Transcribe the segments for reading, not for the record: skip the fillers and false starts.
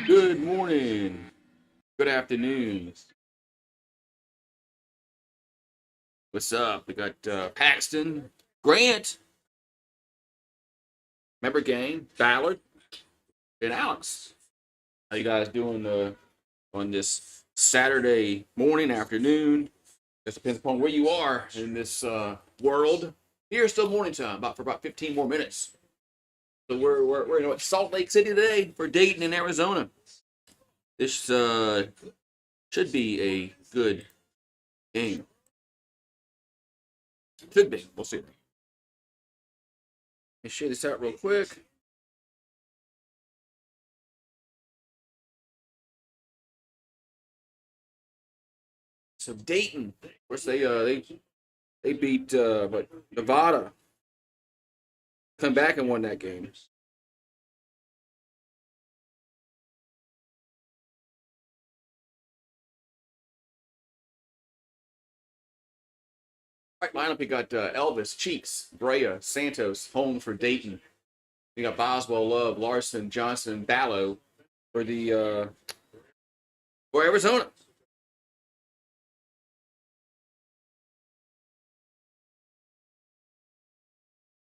Good morning. Good afternoon. What's up? We got Paxton, Grant, member gang, Ballard, and Alex. How you guys doing on this Saturday morning, afternoon? It depends upon where you are in this world. Here it's still morning time, for about 15 more minutes. So we're in Salt Lake City today for Dayton in Arizona. This should be a good game. Could be. We'll see. Let me share this out real quick. So Dayton, of course, they beat Nevada. Come back and won that game. Right lineup, we got Elvis, Cheeks, Brea, Santos, Holmes for Dayton. We got Boswell, Love, Larson, Johnson, Ballo for the for Arizona.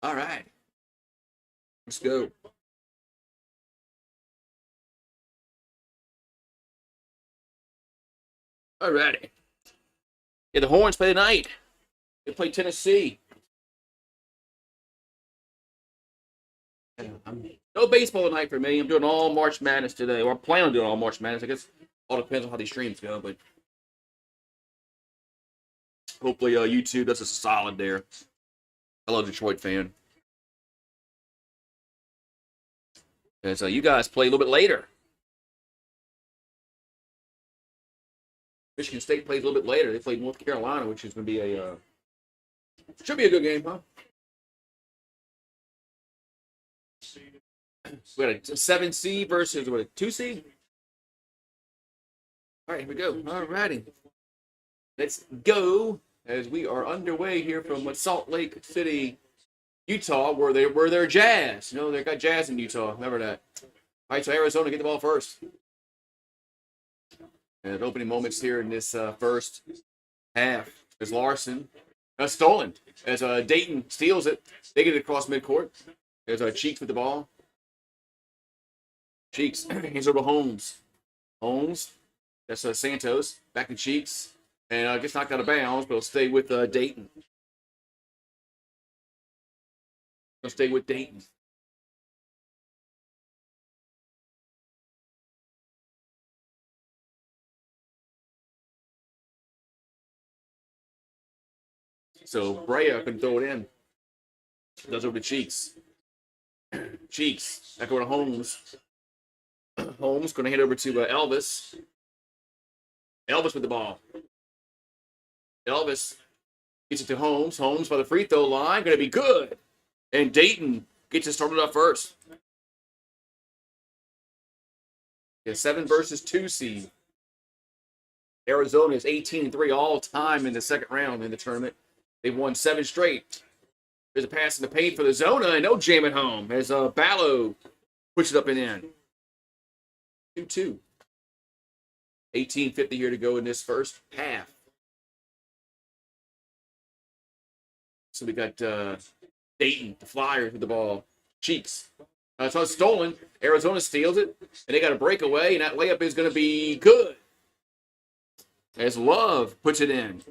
All right, let's go. All righty. Yeah, the Horns play tonight. They play Tennessee. No baseball tonight for me. I'm doing all March Madness today, or I plan on doing all March Madness. I guess all depends on how these streams go, but hopefully YouTube does us a solid there. Hello, Detroit fan. And so you guys play a little bit later. Michigan State plays a little bit later. They played North Carolina, which is going to be should be a good game, huh? We got a 7 seed versus a 2 seed. All right, here we go. All righty. Let's go as we are underway here from Salt Lake City, Utah, where they're Jazz. You know, they got Jazz in Utah. Remember that. All right, so Arizona get the ball first. And opening moments here in this first half. There's Larson. Stolen as Dayton steals it. They get it across midcourt. There's Cheeks with the ball. Cheeks hands over to Holmes. Holmes. That's Santos. Back to Cheeks. And gets knocked out of bounds, but it'll stay with Dayton. It'll stay with Dayton. So Brea can throw it in. Does over to Cheeks. Cheeks. Back over to Holmes. Holmes going to hand over to Elvis. Elvis with the ball. Elvis gets it to Holmes. Holmes by the free throw line. Going to be good. And Dayton gets it started off first. Yeah, 7 versus 2 seed. Arizona is 18-3 all time in the second round in the tournament. They've won 7 straight. There's a pass in the paint for the Zona, and no jam at home as Ballo pushes it up and in. 2-2. 18:50 here to go in this first half. So we got Dayton, the Flyers with the ball. Cheeks. So it's stolen. Arizona steals it, and they got a breakaway, and that layup is going to be good. As Love puts it in.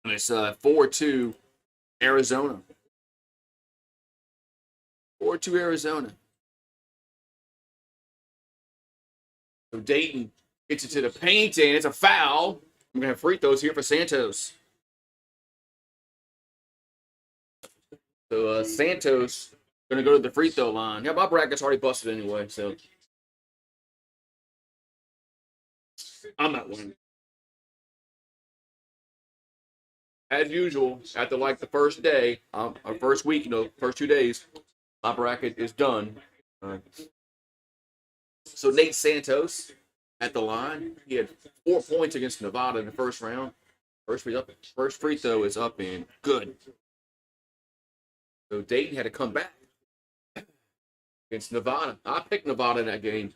And it's 4-2 Arizona. 4-2 Arizona. So Dayton gets it to the paint, and it's a foul. We're going to have free throws here for Santos. So Santos going to go to the free throw line. Yeah, my bracket's already busted anyway, so I'm not winning. As usual, after like the first day, our first week, first 2 days, my bracket is done. So Nate Santos at the line. He had 4 points against Nevada in the first round. First free throw is up and good. So Dayton had to come back against Nevada. I picked Nevada in that game.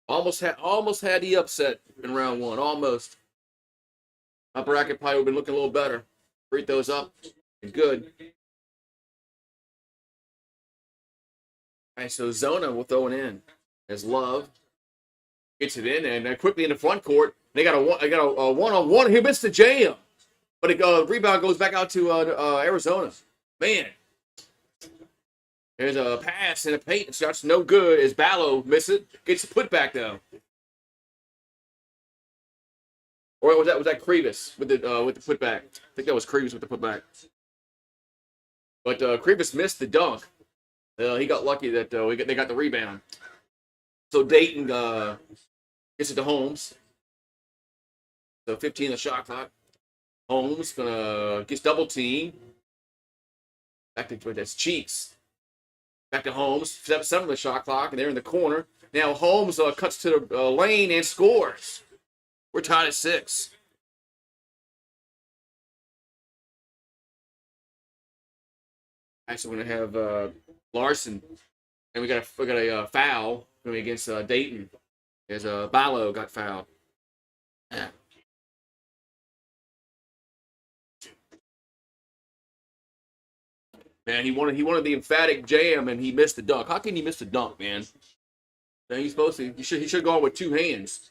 Almost had the upset in round one. Almost. My bracket probably would have been looking a little better. Free those up and good. All right, so Zona will throw it in as Love gets it in, and quickly in the front court. They got a one-on-one. He missed the jam, but the rebound goes back out to Arizona. Man, there's a pass and a paint shot's no good as Ballo misses it. Gets the putback though. Or was that Krivas with the putback? I think that was Krivas with the putback. But Krivas missed the dunk. He got lucky that they got the rebound. So Dayton gets it to Holmes. So 15 the shot clock. Holmes gets double team. Back to that's Cheeks. Back to Holmes. 7 the shot clock, and they're in the corner. Now Holmes cuts to the lane and scores. We're tied at 6. Actually, we're gonna have Larson, and we got a foul against Dayton. As Ballo got fouled. Yeah. Man, he wanted the emphatic jam, and he missed the dunk. How can he miss the dunk, man? Man, he's supposed to. He should go on with 2 hands.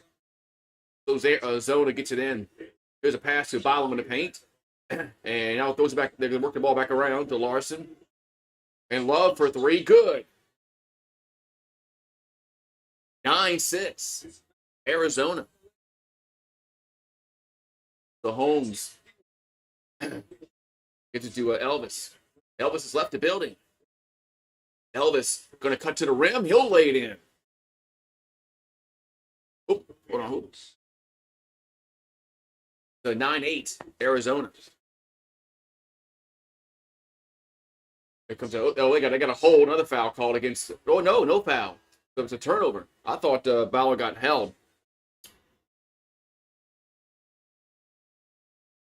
So Zona gets it in. There's a pass to Ballo in the paint, and now throws it back. They're gonna work the ball back around to Larson, and Love for 3. Good. 9-6. Arizona. The Holmes gets it to Elvis. Elvis has left the building. Elvis going to cut to the rim. He'll lay it in. Hold on. So 9-8, Arizona. Here comes out. Oh, they got a hold. Another foul called against. Oh no foul. So it's a turnover. I thought Ballo got held.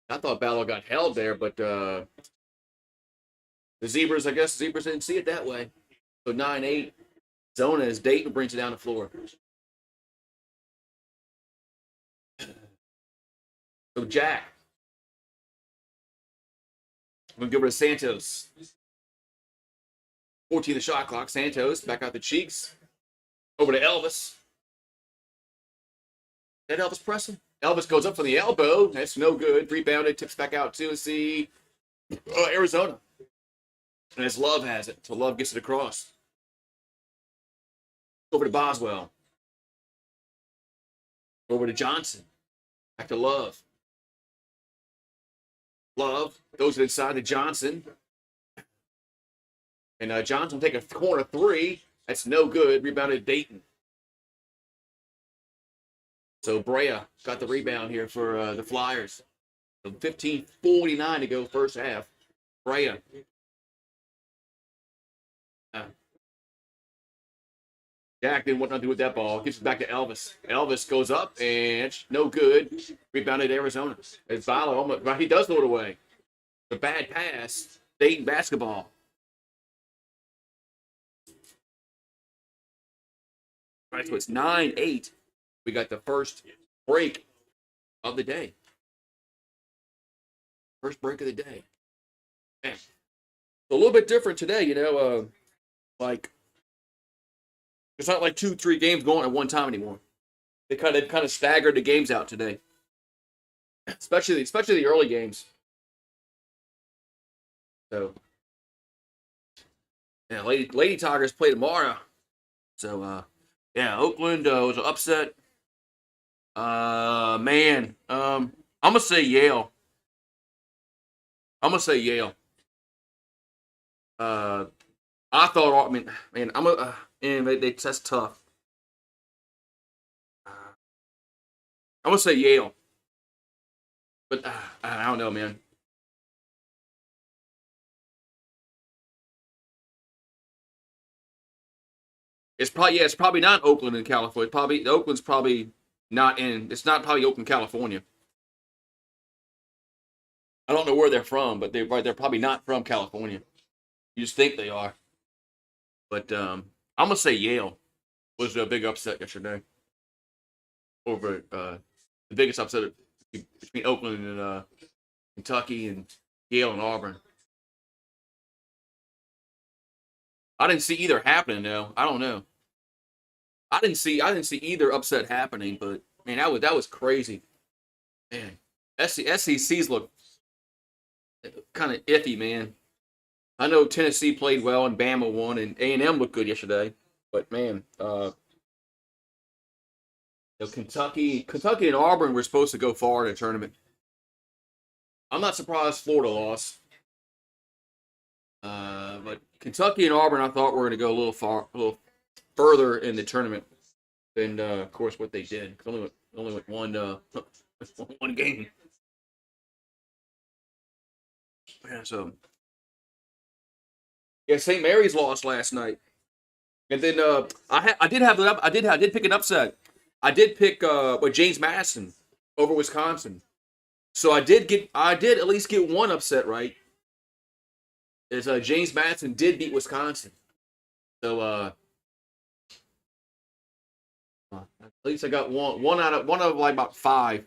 I thought Ballo got held there, but the Zebras didn't see it that way. So 9-8. Zona as Dayton brings it down the floor. So Jack. I'm going to give it to Santos. 14 the shot clock. Santos back out the Cheeks. Over to Elvis. That Elvis pressing. Elvis goes up for the elbow. That's no good. Rebounded. Tips back out to Arizona. And as Love has it. So Love gets it across. Over to Boswell. Over to Johnson. Back to Love. Love throws it inside to Johnson. And Johnson will take a corner 3. That's no good. Rebounded Dayton. So Brea got the rebound here for the Flyers. So 15:49 to go first half. Brea. Jack didn't want nothing to do with that ball. Gives it back to Elvis. Elvis goes up and it's no good. Rebounded Arizona. It's Ballo. He does throw it away. The bad pass. Dayton basketball. All right, so it's 9-8. We got the first break of the day. First break of the day. Man. So a little bit different today, like it's not like 2-3 games going at one time anymore. They kind of staggered the games out today. Especially the early games. So yeah, Lady Tigers play tomorrow. So yeah, Oakland was an upset. Man, I'm gonna say Yale. I thought, man, that's tough. I'm gonna say Yale, but I don't know, man. It's probably not Oakland in California. Oakland's probably not in. It's not probably Oakland, California. I don't know where they're from, but they're probably not from California. You just think they are. But I'm gonna say Yale was a big upset yesterday. over the biggest upset between Oakland and Kentucky and Yale and Auburn. I didn't see either happening though. I don't know. I didn't see either upset happening, but man, that was crazy. Man, SECs look kind of iffy, man. I know Tennessee played well and Bama won, and A&M looked good yesterday. But man, Kentucky and Auburn were supposed to go far in the tournament. I'm not surprised Florida lost. But Kentucky and Auburn, I thought were going to go a little further in the tournament than, of course, what they did. Only went one one game. Yeah, so yeah, St. Mary's lost last night, and then I did pick an upset. I did pick with James Madison over Wisconsin. So I did at least get one upset right. Is James Madison did beat Wisconsin. So at least I got one out of like about five.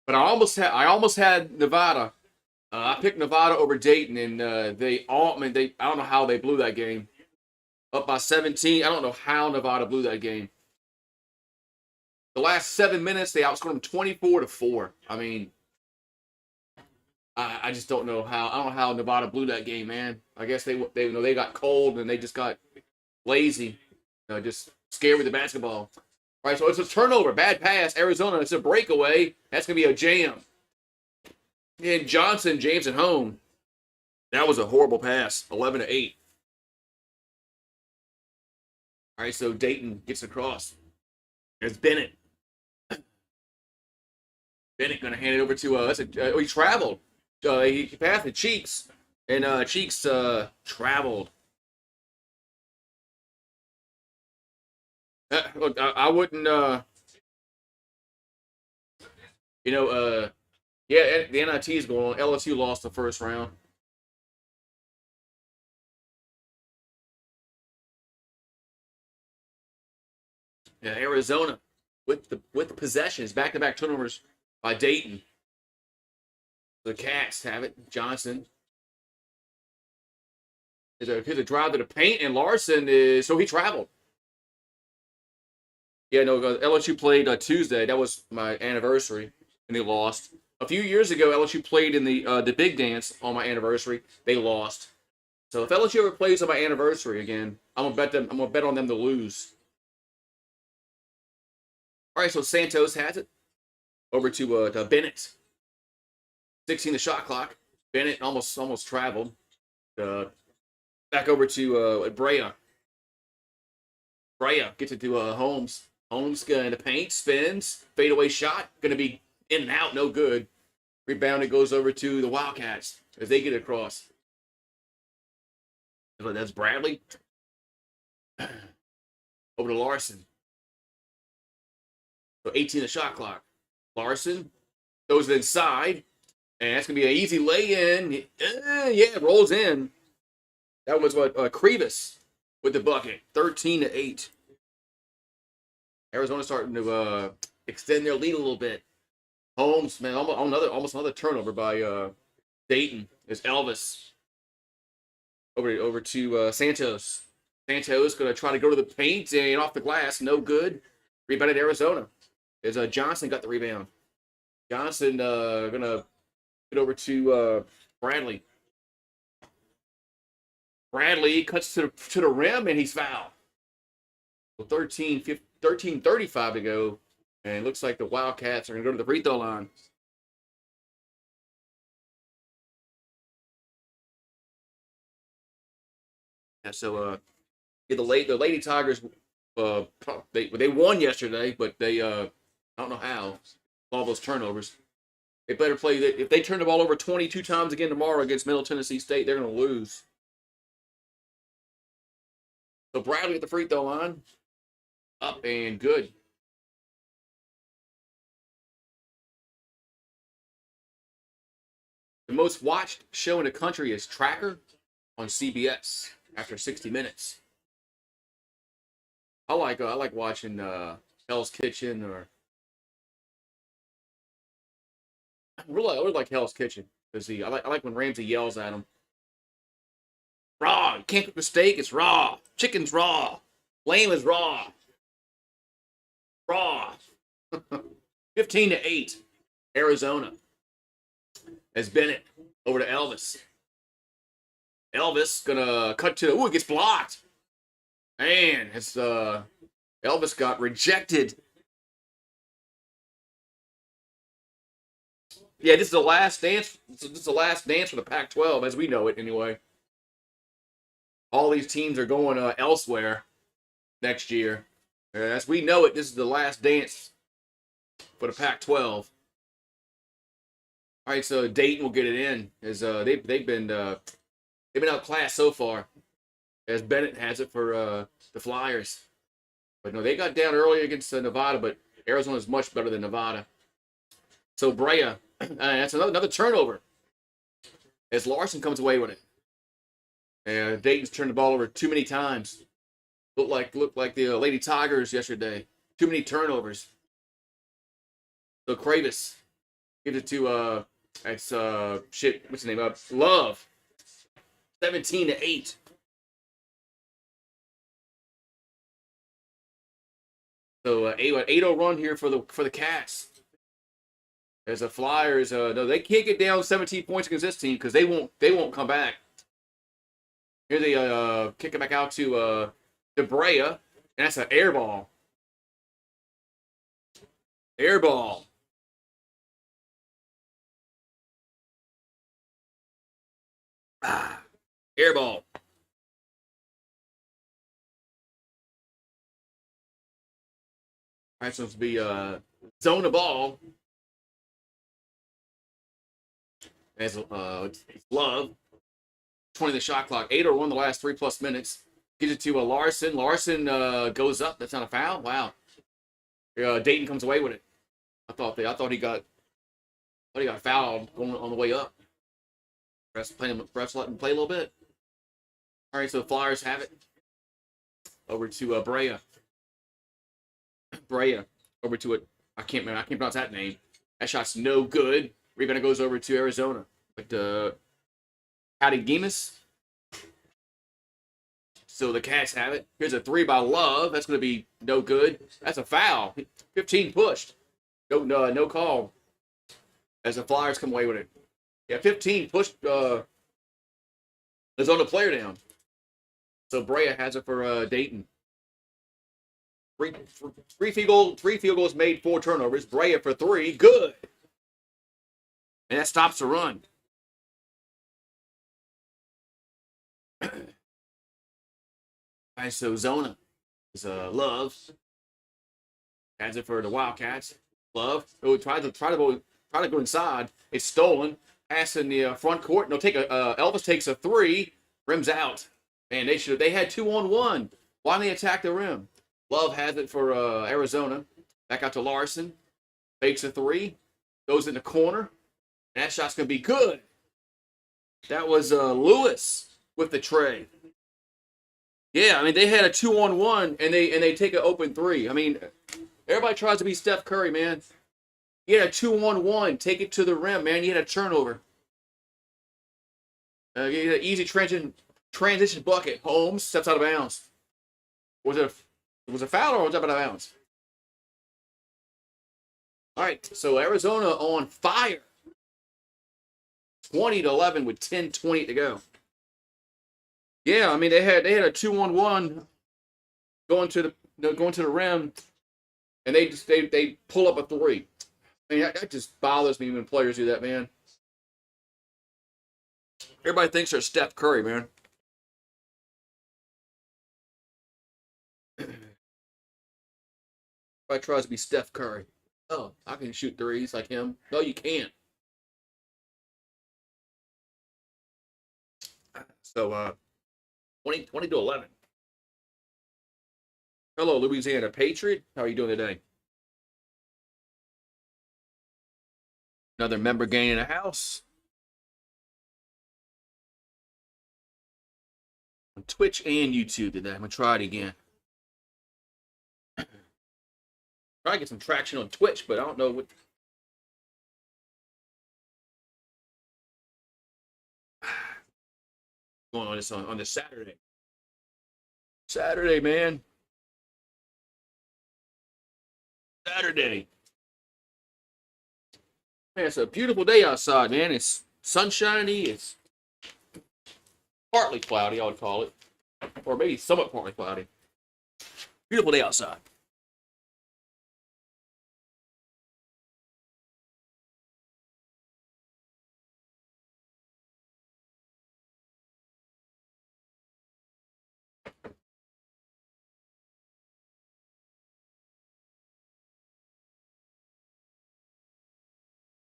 But I almost had Nevada. I picked Nevada over Dayton, and I don't know how they blew that game. Up by 17. I don't know how Nevada blew that game. The last 7 minutes, they outscored them 24-4. I mean, I just don't know how. I don't know how Nevada blew that game, man. I guess they got cold and they just got lazy, just scared with the basketball. All right, so it's a turnover, bad pass. Arizona, it's a breakaway. That's gonna be a jam. And Johnson, James at home. That was a horrible pass. 11-8. All right, so Dayton gets across. There's Bennett. Bennett gonna hand it over to he traveled. He passed the Cheeks, and Cheeks traveled. Look, I wouldn't. Yeah, the NIT is going on. LSU lost the first round. Yeah, Arizona with the possessions, back-to-back turnovers by Dayton. The Cats have it. Johnson. Here's a drive to the paint, and Larson he traveled. Yeah, no, LSU played Tuesday. That was my anniversary, and they lost. A few years ago, LSU played in the Big Dance on my anniversary. They lost. So if LSU ever plays on my anniversary again, I'm gonna bet on them to lose. All right, so Santos has it over to Bennett. 16 the shot clock. Bennett almost traveled. Back over to Brea. Brea gets it to Holmes. Holmes in the paint, spins, fadeaway shot, going to be in and out, no good. Rebound, it goes over to the Wildcats as they get it across. That's Bradley. Over to Larson. So 18 the shot clock. Larson throws it inside, and that's going to be an easy lay-in. Yeah, rolls in. That was Krivas with the bucket, 13-8. Arizona starting to extend their lead a little bit. Holmes, man, almost another turnover by Dayton. There's Elvis over to Santos. Santos going to try to go to the paint and off the glass, no good. Rebounded Arizona. There's Johnson got the rebound. Johnson going to get over to Bradley. Bradley cuts to the rim, and he's fouled. 13:35 to go, and it looks like the Wildcats are going to go to the free throw line. Yeah, so the Lady Tigers, they won yesterday, but they I don't know how. All those turnovers. They better play. If they turn the ball over 22 times again tomorrow against Middle Tennessee State, they're going to lose. So Bradley at the free throw line. Up and good. The most watched show in the country is Tracker on CBS after 60 Minutes. I like watching Hell's Kitchen or I really like Hell's Kitchen because I like when Ramsay yells at him, "Raw! You can't cook the steak. It's raw. Chicken's raw. Lamb is raw. Raw." 15-8, Arizona as Bennett over to Elvis. Elvis gonna cut to it gets blocked. Man, it's Elvis got rejected. Yeah, this is the last dance. This is the last dance for the Pac-12 as we know it anyway. All these teams are going elsewhere next year. As we know it, this is the last dance for the Pac-12. All right, so Dayton will get it in as they've been outclassed so far. As Bennett has it for the Flyers, but no, they got down early against Nevada, but Arizona is much better than Nevada. So Brea, that's another turnover as Larson comes away with it. And Dayton's turned the ball over too many times. Looked like the Lady Tigers yesterday. Too many turnovers. So Kravis gives it to what's his name? Love. 17-8. So 8-0 run here for the Cats. As the Flyers, no, they can't get down 17 points against this team because they won't come back. Here they kick it back out to Brea, and that's an air ball. Air ball. Air ball. All right, so it's to be zone the ball. As it's Love. 20 the shot clock. 8-1 the last 3+ minutes. Gives it to Larson. Larson goes up. That's not a foul. Wow. Dayton comes away with it. I thought he got fouled going on the way up. Refs let him play a little bit. All right, so the Flyers have it. Over to Brea. Brea over to it. I can't pronounce that name. That shot's no good. Rebound goes over to Arizona. But Howdy Gimus. So the Cats have it. Here's a 3 by Love. That's going to be no good. That's a foul. 15 pushed. No call. As the Flyers come away with it. Yeah, 15 pushed. Is on the player down. So Brea has it for Dayton. Three field goals made, 4 turnovers. Brea for 3. Good. And that stops the run. All right, so Zona is Love. Has it for the Wildcats. Love. Oh, try to go inside. It's stolen. Pass in the front court. No, Elvis takes a 3. Rim's out. Man, they had 2-on-1. Why didn't they attack the rim? Love has it for Arizona. Back out to Larson. Fakes a 3. Goes in the corner. And that shot's going to be good. That was Lewis with the tray. Yeah, I mean, they had a 2-on-1, and they take an open 3. I mean, everybody tries to be Steph Curry, man. You had a 2-on-1. Take it to the rim, man. You had a turnover. You had an easy transition bucket. Holmes steps out of bounds. Was it a foul or was it out of bounds? All right, so Arizona on fire. 20-11 with 10:20 to go. Yeah, I mean they had a 2-on-1 going to the rim, and they pull up a 3. I mean that just bothers me when players do that, man. Everybody thinks they're Steph Curry, man. Everybody tries to be Steph Curry. Oh, I can shoot threes like him. No, you can't. So 20-11. Hello, Louisiana Patriot. How are you doing today? Another member gain in the house. On Twitch and YouTube today. I'm going to try it again. Try to get some traction on Twitch, but I don't know what. Going on this Saturday. Saturday, man. Saturday. Man, it's a beautiful day outside, man. It's sunshiny. It's partly cloudy, I would call it. Or maybe somewhat partly cloudy. Beautiful day outside.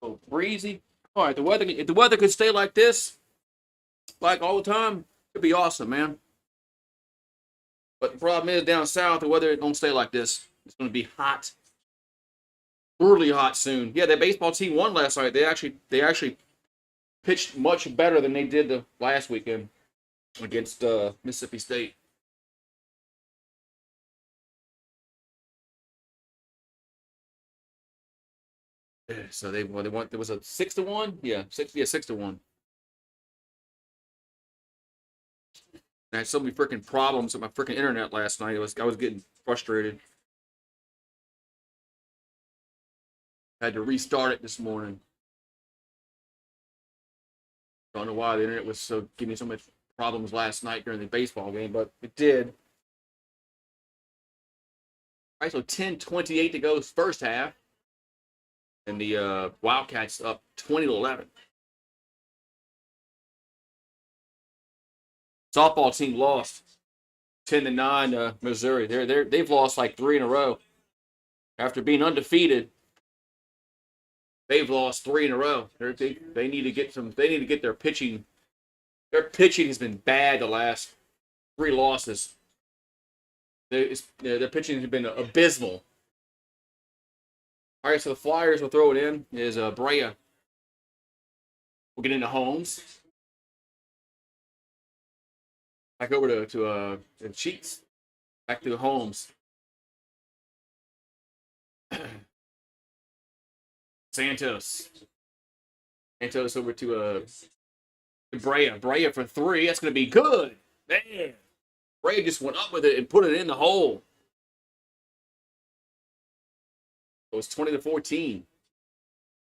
So breezy. All right, if the weather could stay like this, like all the time, it'd be awesome, man. But the problem is down south, the weather don't stay like this. It's going to be hot, brutally hot soon. Yeah, that baseball team won last night. They actually pitched much better than they did the last weekend against Mississippi State. So they won. There was a 6-1. Yeah, 6-1. I had so many freaking problems with my freaking internet last night. I was getting frustrated. I had to restart it this morning. Don't know why the internet was giving me so much problems last night during the baseball game, but it did. All right, so 10:28 to go first half. And the Wildcats up 20-11. Softball team lost 10-9 to Missouri. They've lost like 3 in a row. After being undefeated, they've lost 3 in a row. They need to get some. They need to get their pitching. Their pitching has been bad the last 3 losses. Their pitching has been abysmal. All right, so the Flyers will throw it in. Is Brea. We'll get into Holmes. Back over to Cheats. Back to Holmes. Santos over to Brea. Brea for 3. That's going to be good. Man. Brea just went up with it and put it in the hole. It was 20-14.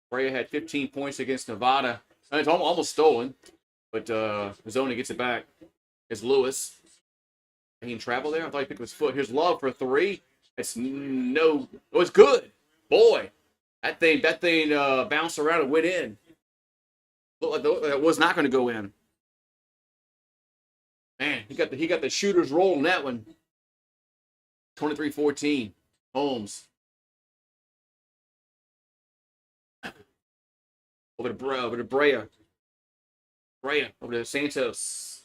Brea had 15 points against Nevada. It's almost stolen, but Arizona gets it back. It's Lewis. He can travel there. I thought he picked his foot. Here's Love for 3. It's no. Oh, it's good. Boy, that thing bounced around and went in. Looked like that was not going to go in. Man, he got the shooter's roll in that one. 23-14. Holmes. Over to Brea. Brea over to Santos.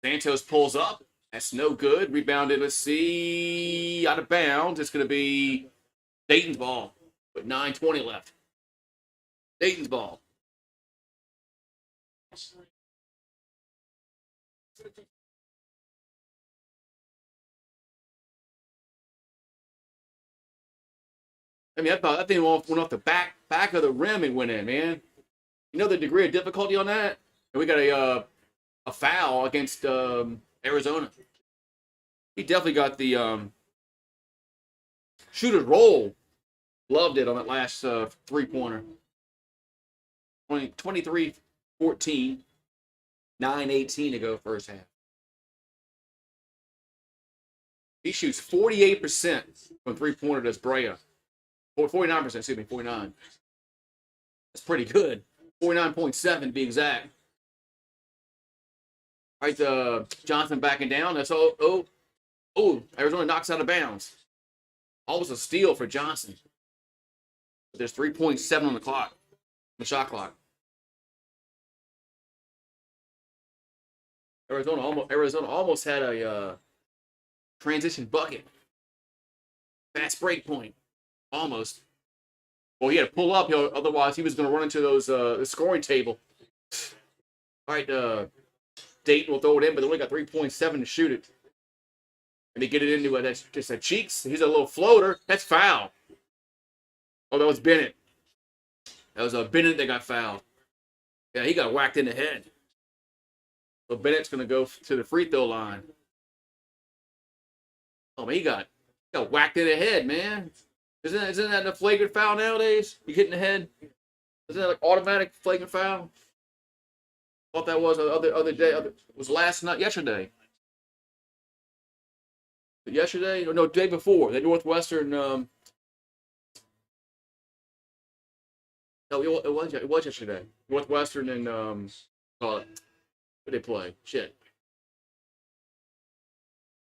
Santos pulls up. That's no good. Rebounded. Let's see. Out of bounds. It's going to be Dayton's ball with 9:20 left. Dayton's ball. I mean, that thing went off the back of the rim and went in, man. You know the degree of difficulty on that? And we got a foul against Arizona. He definitely got the shooter's roll. Loved it on that last 3-pointer. 23-14. 9:18 to go first half. He shoots 48% from 3-pointer to Brea. 49%, excuse me, 49. That's pretty good. 49.7 to be exact. All right, Johnson backing down. That's Arizona knocks out of bounds. Almost a steal for Johnson. But there's 3.7 on the clock, the shot clock. Arizona almost had a transition bucket. Fast break point. Almost. Well, he had to pull up. Otherwise, he was going to run into those the scoring table. All right, Dayton will throw it in, but they only got 3.7 to shoot it. and they get it into it. That's just a Cheeks. He's a little floater. That's foul. Oh, that was Bennett. That was a Bennett that got fouled. Yeah, he got whacked in the head. So Bennett's going to go to the free throw line. Oh, man, he got whacked in the head, man. Isn't that a flagrant foul nowadays? You hit in the head? Isn't that like automatic flagrant foul? Thought that was the other day. Was last night, yesterday. Yesterday? No, day before. The Northwestern. No, it was yesterday. Northwestern and call it. What did they play? Shit.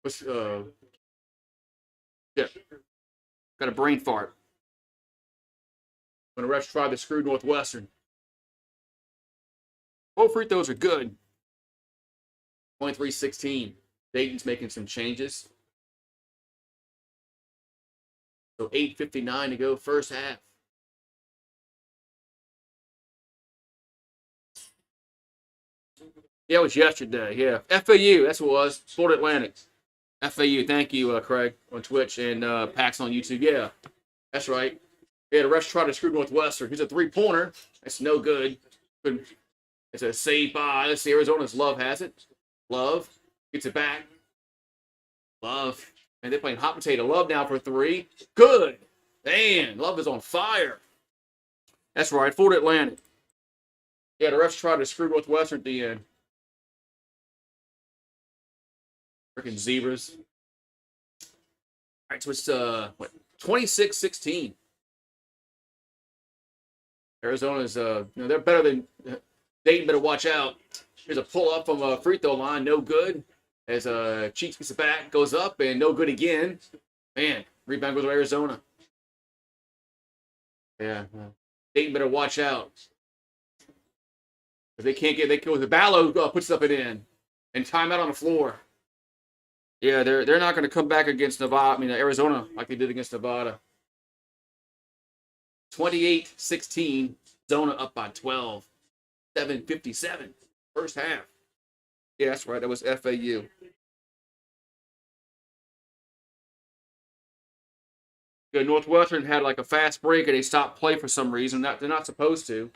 What's yeah. Got a brain fart. When the refs tried to screw Northwestern. Both free throws are good. 23-16. Dayton's making some changes. So 8:59 to go, first half. Yeah, it was yesterday. Yeah, FAU. That's what it was. Florida Atlantic. FAU. Thank you, Craig, on Twitch and Pax on YouTube. Yeah, that's right. Yeah, the refs tried to screw Northwestern. He's a three-pointer. That's no good. It's a save by. Let's see. Arizona's Love has it. Love gets it back. Love. And they're playing hot potato. Love now for three. Good. Man, Love is on fire. That's right. Florida Atlantic. Yeah, the refs tried to screw Northwestern at the end. Freaking zebras. All right, so it's 26-16. Arizona's they're better than Dayton. Better watch out. Here's a pull up from a free throw line, no good. As Cheeks gets it back, goes up and no good again. Man, rebound goes to Arizona. Yeah, Dayton better watch out. If they can't get, they go. The Ballo puts up and in, and timeout on the floor. Yeah, they're not going to come back against Nevada. I mean, Arizona like they did against Nevada. 28-16. Zona up by 12. 7:57. First half. Yeah, that's right. That was FAU. Yeah, Northwestern had like a fast break and they stopped play for some reason. They're not supposed to.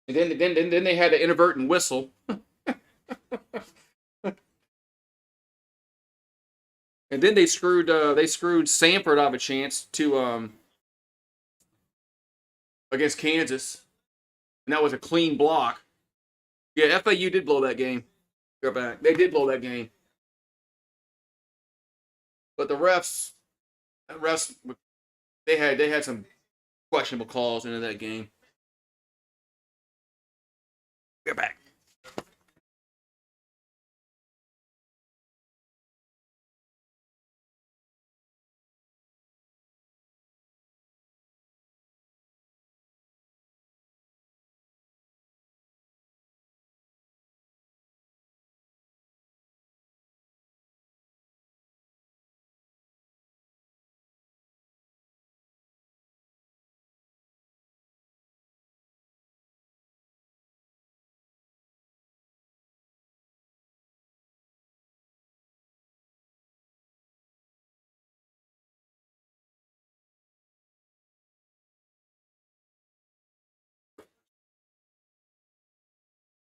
And then they had to inadvertent whistle. And then they screwed Samford out of a chance to against Kansas. And that was a clean block. Yeah, FAU did blow that game. They're back. They did blow that game. But the refs, they had some questionable calls into that game. Get back.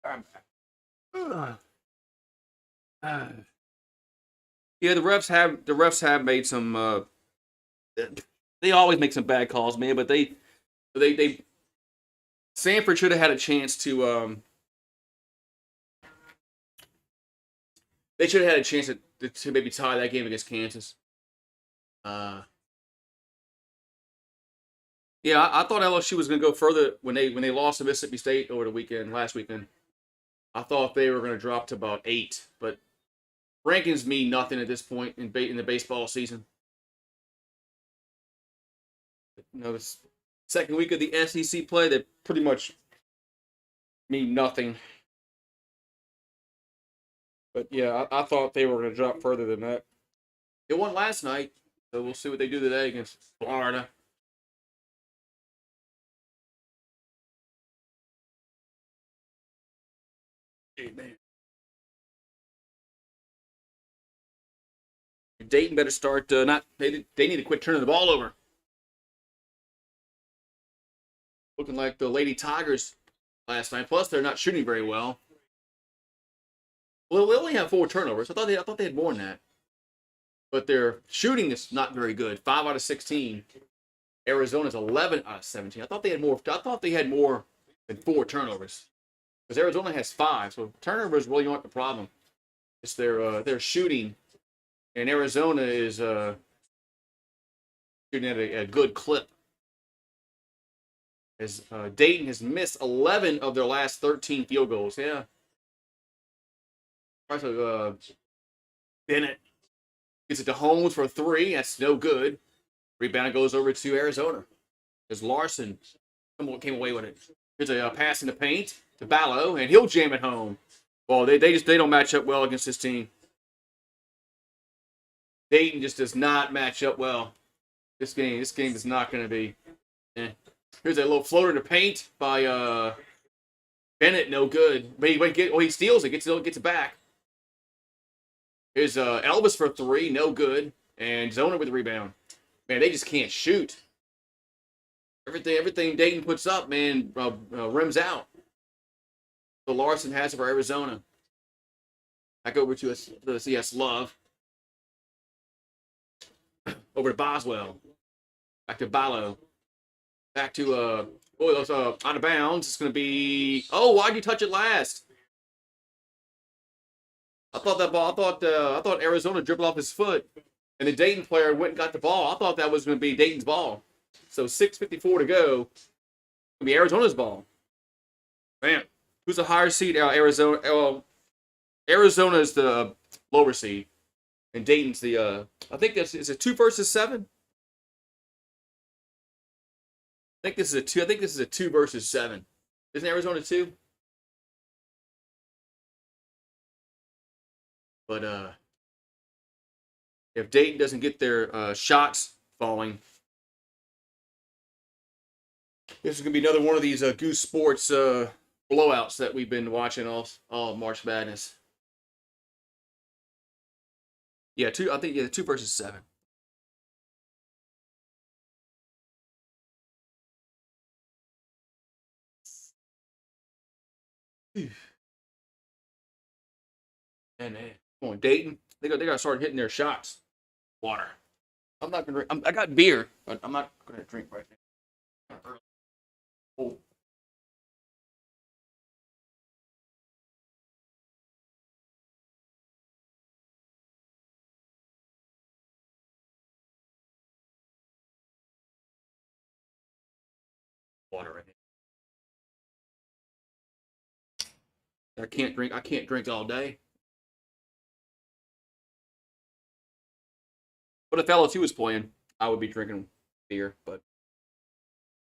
I'm back. Yeah, the refs have made some. They always make some bad calls, man. But they Sanford should have had a chance to. They should have had a chance to maybe tie that game against Kansas. Yeah, I thought LSU was going to go further when they lost to Mississippi State over the last weekend. I thought they were going to drop to about 8, but rankings mean nothing at this point in the baseball season. The second week of the SEC play, they pretty much mean nothing. But yeah, I thought they were going to drop further than that. They won last night, so we'll see what they do today against Florida. Hey, man. Dayton better start not. They need to quit turning the ball over. Looking like the Lady Tigers last night. Plus, they're not shooting very well. Well, they only have 4 turnovers. I thought they had more than that. But their shooting is not very good. 5 out of 16. Arizona's 11 out of 17. I thought they had more. I thought they had more than 4 turnovers. Because Arizona has 5, so turnovers really aren't the problem. It's their shooting, and Arizona is shooting at a good clip. As Dayton has missed 11 of their last 13 field goals. Yeah. So, Bennett gets it to Holmes for 3. That's no good. Rebound goes over to Arizona. As Larson came away with it. Here's a pass in the paint to Ballo, and he'll jam it home. Well, they don't match up well against this team. Dayton just does not match up well. This game is not going to be. Here's a little floater to paint by Bennett, no good. But he steals it, gets it back. Here's Elvis for 3, no good. And Zona with the rebound. Man, they just can't shoot. Everything Dayton puts up, man, rims out. So Larson has it for Arizona. Back over to the CS Love. Over to Boswell. Back to Ballo. Back to that's out of bounds. It's gonna be. Oh, why'd you touch it last? I thought that ball. I thought Arizona dribbled off his foot, and the Dayton player went and got the ball. I thought that was gonna be Dayton's ball. So 6:54 to go. It's gonna be Arizona's ball. Man, who's the higher seed? Arizona. Arizona is the lower seed, and Dayton's the. I think is it 2 versus 7. I think this is a 2 versus 7. Isn't Arizona 2? But if Dayton doesn't get their shots falling, this is gonna be another one of these GooseSports blowouts that we've been watching all March Madness. Yeah, 2. I think 2 versus 7. And come on, Dayton. They got to start hitting their shots. Water. I'm not gonna. I got beer, but I'm not gonna drink right now. Oh. Water right now. I can't drink all day. But if LSU was playing, I would be drinking beer. But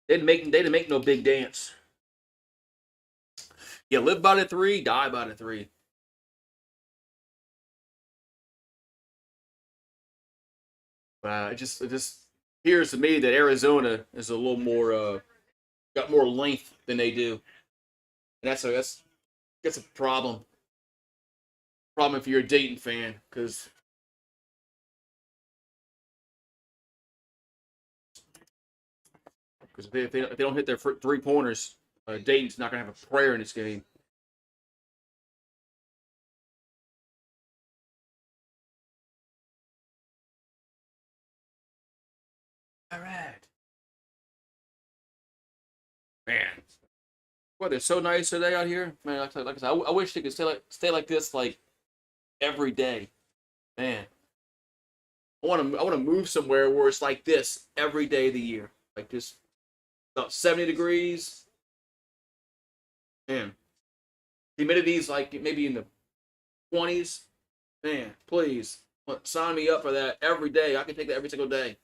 they didn't make no big dance. Yeah, live by the 3, die by the 3. It just appears to me that Arizona is a little more got more length than they do, and that's a problem. Problem if you're a Dayton fan, because if they don't hit their 3-pointers, Dayton's not gonna have a prayer in this game. All right, man. Well, they're so nice today out here, man. Like I said, I wish they could stay like this like every day, man. I want to move somewhere where it's like this every day of the year, like just about 70 degrees. Man, humidity's like maybe in the 20s. Man, please sign me up for that every day. I can take that every single day.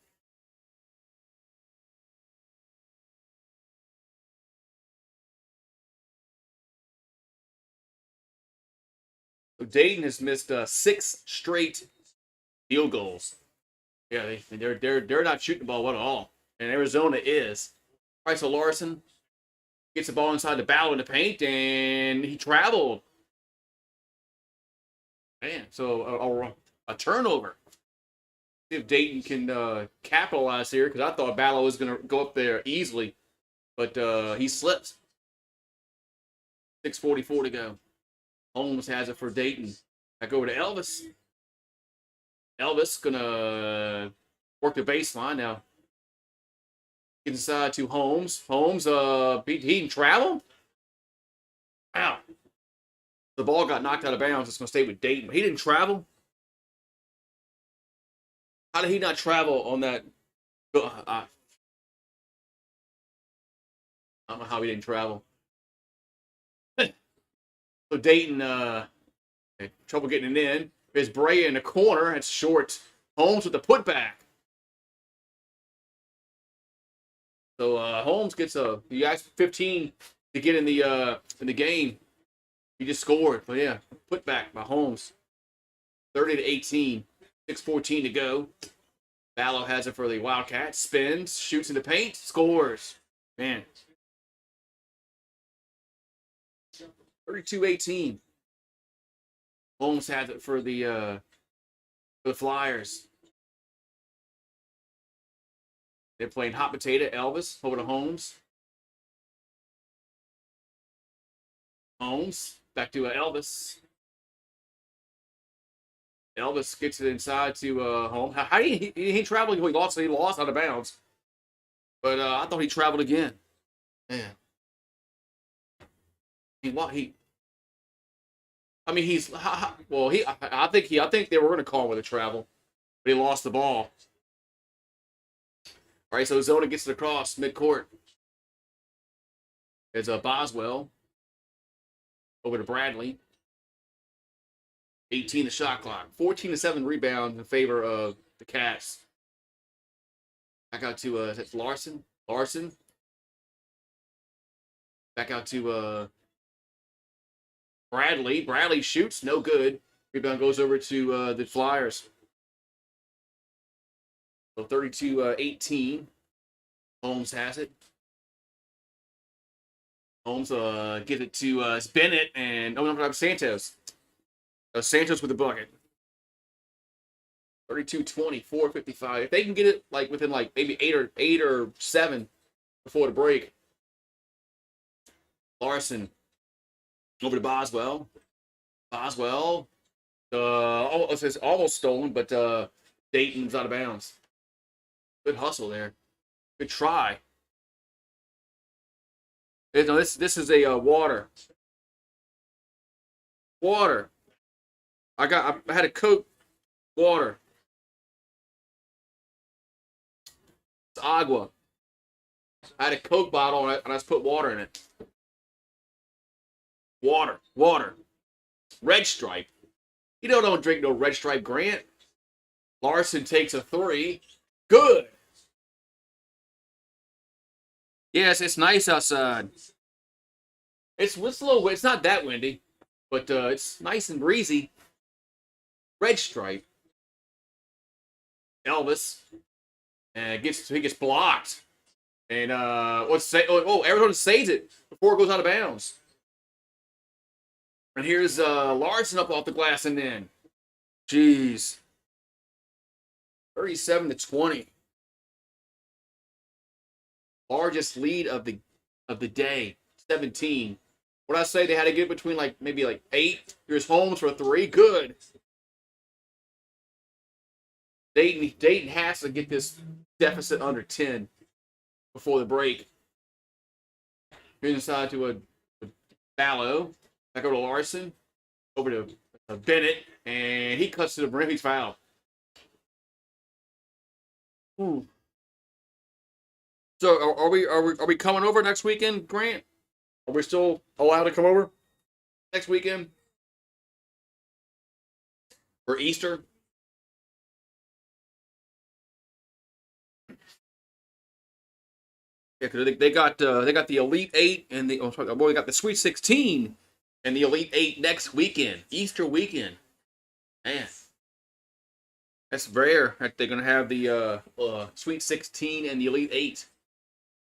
So Dayton has missed 6 straight field goals. Yeah, they're not shooting the ball at all, and Arizona is. All right, so Larson gets the ball inside the bow in the paint, and he traveled. Man, so a turnover. See if Dayton can capitalize here, because I thought Ballo was going to go up there easily, but he slips. 6:44 to go. Holmes has it for Dayton. Back over to Elvis. Elvis gonna work the baseline now. Get inside to Holmes. Holmes, he didn't travel. Wow. The ball got knocked out of bounds. It's gonna stay with Dayton. He didn't travel. How did he not travel on that? I don't know how he didn't travel. So Dayton had trouble getting it in. There's Brea in the corner. It's short. Holmes with the putback. So Holmes gets he got 15 to get in the game. He just scored. But yeah, putback by Holmes. 30-18. 6:14 to go. Ballo has it for the Wildcats. Spins, shoots in the paint, scores. Man. 32-18. Holmes has it for the Flyers. They're playing hot potato. Elvis over to Holmes. Holmes back to Elvis. Elvis gets it inside to Holmes. How did he traveled? He lost out of bounds. But I thought he traveled again. Man. I think they were going to call him with a travel, but he lost the ball. All right, so Zona gets it across midcourt. It's Boswell over to Bradley. 18 the shot clock. 14-7 rebound in favor of the Cats. Back out to that's Larson. Larson. Back out to Bradley. Bradley shoots, no good. Rebound goes over to the Flyers. So 32-18. Holmes has it. Holmes gives it to Bennett and Santos. Santos with the bucket. 32-20, 4:55. If they can get it within maybe eight or 7 before the break. Larson over to Boswell. Boswell. It's almost stolen, but Dayton's out of bounds. Good hustle there. Good try. This is a water. Water. I had a Coke. Water. It's agua. I had a Coke bottle and I just put water in it. Water. Red Stripe. You don't drink no Red Stripe, Grant. Larson takes a 3. Good. Yes, it's nice outside. It's a little. It's not that windy, but it's nice and breezy. Red Stripe. Elvis, and he gets blocked, and Arizona saves it before it goes out of bounds. And here's Larson up off the glass and in. Jeez. 37-20. Largest lead of the day. 17. What I say, they had to get between maybe 8. Here's Holmes for a 3. Good. Dayton has to get this deficit under 10 before the break. Here's inside to a Ballo. Back over to Larson. Over to Bennett. And he cuts to the rim. He's fouled. Ooh. So are we coming over next weekend, Grant? Are we still allowed to come over next weekend? For Easter? Yeah, because they got the Elite 8 and we got the Sweet 16 and the Elite 8 next weekend, Easter weekend. Man, that's rare that they're gonna have the Sweet 16 and the Elite 8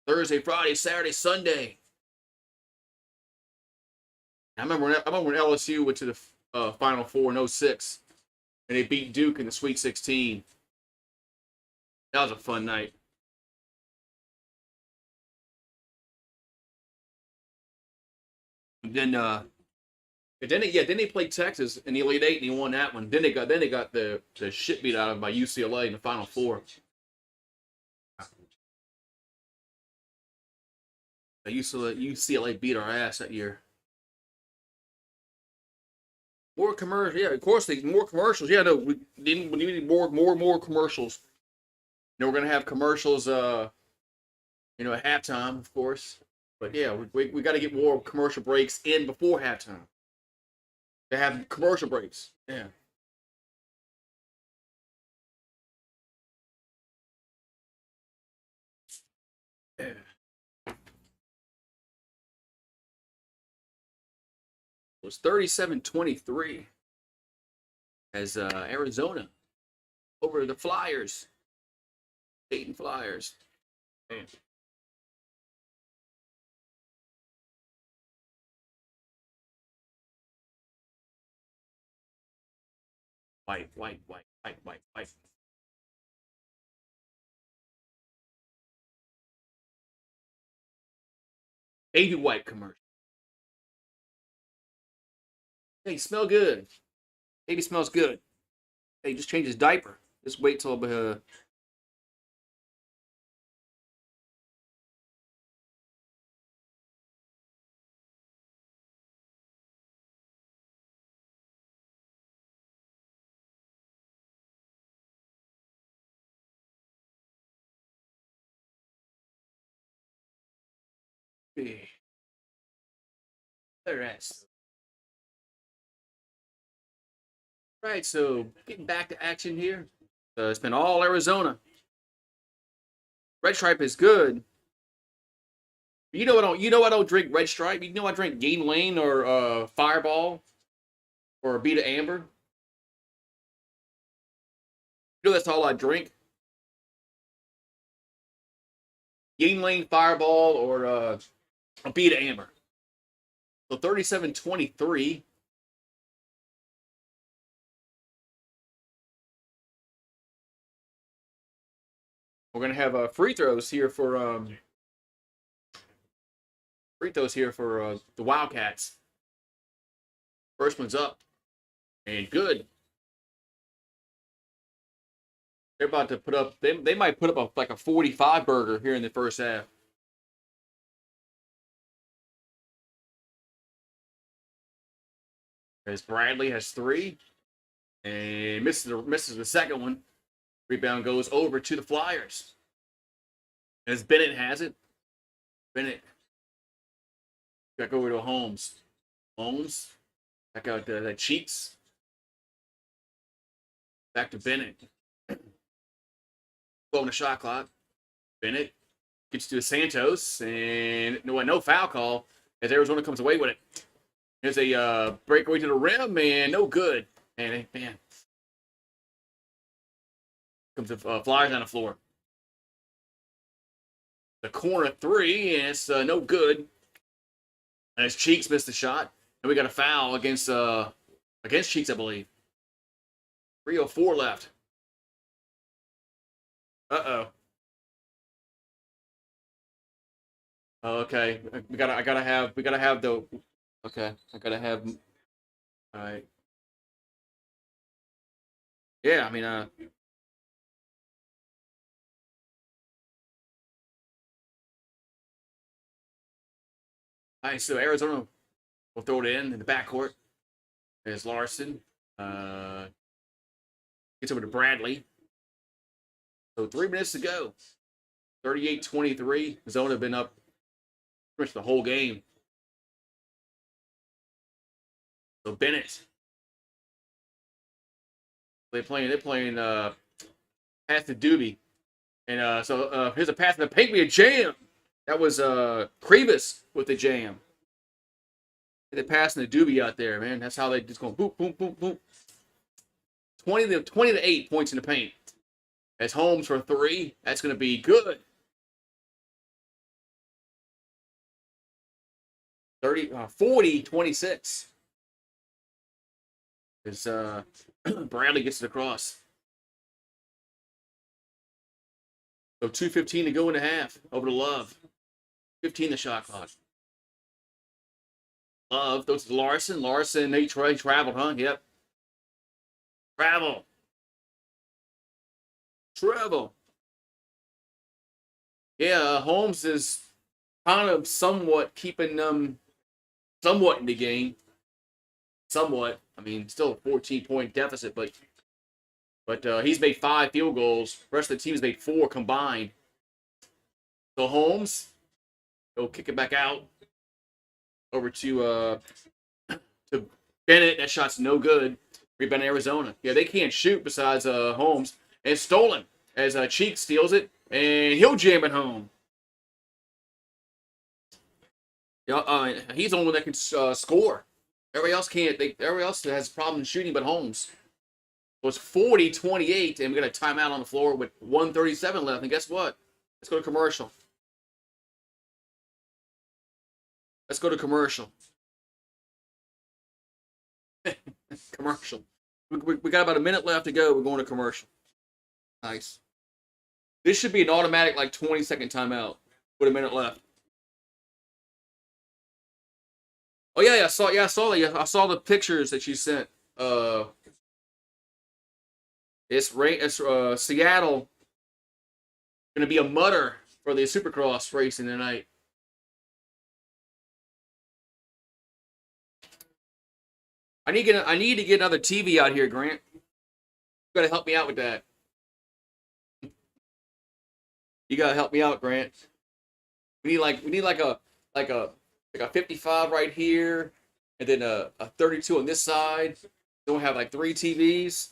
Thursday, Friday, Saturday, Sunday. I remember when LSU went to the Final Four in 06 and they beat Duke in the Sweet 16. That was a fun night. Then then they played Texas in the Elite Eight and he won that one. Then they got the shit beat out of them by UCLA in the Final Four. UCLA beat our ass that year. More commercials, yeah. Of course, more commercials. Yeah, no, we need more commercials. You know, we're gonna have commercials. At halftime, of course. But yeah, we got to get more commercial breaks in before halftime. They have commercial breaks. Yeah. Yeah. It was 37-23 as Arizona over the Flyers, Dayton Flyers. Man. White. Baby white commercial. Hey, smell good. Baby smells good. Hey, just change his diaper. Just wait till their ass. Right, so getting back to action here. It's been all Arizona. Red Stripe is good. I don't drink Red Stripe. You know I drink Gain Lane or Fireball or Beta Amber. You know that's all I drink. Gain Lane, Fireball, or a Beta Amber. So 37-23. We're gonna have free throws here for the Wildcats. First one's up and good. They're about to put up. They might put up like a 45 burger here in the first half. As Bradley has three and misses the second one. Rebound goes over to the Flyers. As Bennett has it. Bennett back over to Holmes. Holmes back out to Cheeks. Back to Bennett. Blowing the shot clock. Bennett gets to Santos and no foul call as Arizona comes away with it. There's a breakaway to the rim and no good. And man, comes the Flyers on the floor. The corner three and it's no good. And his Cheeks missed the shot, and we got a foul against Cheeks, I believe. 3:04 left. Uh-oh. Okay, we gotta have the. Okay, I gotta have. All right. Yeah, I mean, all right. So Arizona will throw it in the backcourt. There's Larson. Uh, Gets over to Bradley. So 3 minutes to go. 38-23. Zona have been up pretty much the whole game. So Bennett. They're playing pass to Doobie. And here's a pass in the paint. A jam. That was Krivas with the jam. They're passing the Doobie out there, man. That's how they just go boop, boop, boop, boop. 20 to 8 points in the paint. As Holmes for three. That's going to be good. 40-26. As Bradley gets it across. So 2:15 to go in the half. Over to Love. 15 the shot clock. Love goes to Larson. Larson, they traveled, huh? Yep. Travel. Yeah, Holmes is kind of somewhat keeping them somewhat in the game. Somewhat. I mean, still a 14-point deficit, but he's made 5 field goals. The rest of the team's made 4 combined. So Holmes, he'll kick it back out over to Bennett. That shot's no good. Rebound Arizona. Yeah, they can't shoot besides Holmes. And it's stolen as Cheek steals it, and he'll jam it home. Yeah, he's the only one that can score. Everybody else can't. Everybody else has problems shooting, but Holmes. So it's 40-28, and we got a timeout on the floor with 1:37 left. And guess what? Let's go to commercial. Commercial. We got about a minute left to go. We're going to commercial. Nice. This should be an automatic, like, 20-second timeout with a minute left. Oh yeah, I saw that. Yeah, I saw the pictures that you sent. It's Seattle going to be a mutter for the Supercross racing tonight. I need to get another TV out here, Grant. You got to help me out with that. You got to help me out, Grant. We need like a 55 right here, and then a 32 on this side. Then we have like 3 TVs.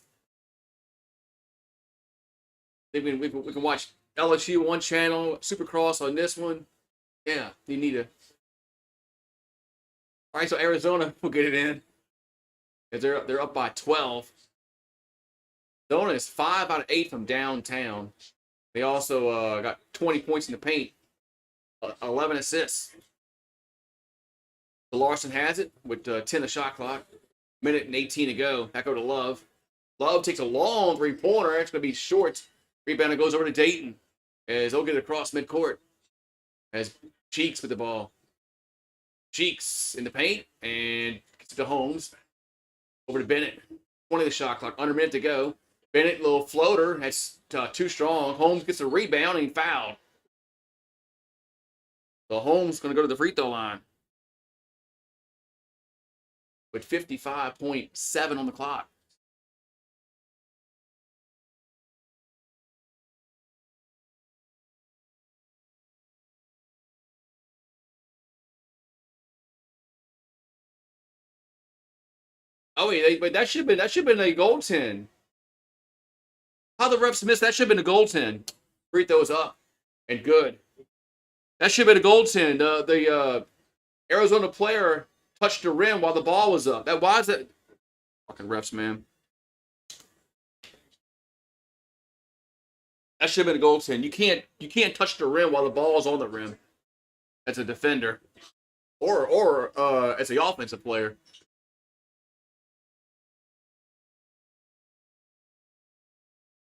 Then we can watch LSU one channel, Supercross on this one. Yeah, you need a. All right, so Arizona will get it in. They're up by 12. Arizona is 5 out of 8 from downtown. They also got 20 points in the paint, 11 assists. Larson has it with 10 the shot clock. Minute and 18 to go. Back over to Love. Love takes a long 3-pointer. It's going to be short. Rebound goes over to Dayton as they'll get it across midcourt. As Cheeks with the ball. Cheeks in the paint and gets it to Holmes. Over to Bennett. 20 the shot clock. Under a minute to go. Bennett, little floater. That's too strong. Holmes gets a rebound and fouled. So Holmes going to go to the free throw line. With 55.7 on the clock. Oh wait, that should have been a goaltend. How the refs missed that should have been a goaltend. Free throws up and good. That should have been a goaltend. The Arizona player touched the rim while the ball was up. Why is that? Fucking refs, man. That should have been a goaltend. You can't touch the rim while the ball is on the rim. As a defender, or as the offensive player.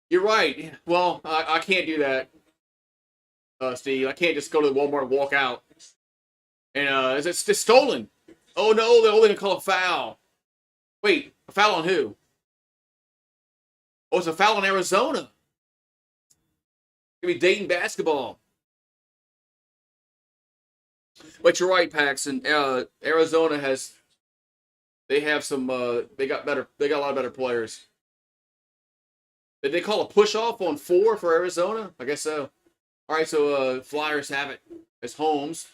You're right. Well, I can't do that, Steve. I can't just go to the Walmart and walk out. And it's just stolen. Oh no, they're only gonna call a foul. Wait, a foul on who? Oh, it's a foul on Arizona. It's gonna be Dayton basketball. But you're right, Paxton. Arizona they have some they got a lot of better players. Did they call a push-off on 4 for Arizona? I guess so. All right, so Flyers have it. It's Holmes.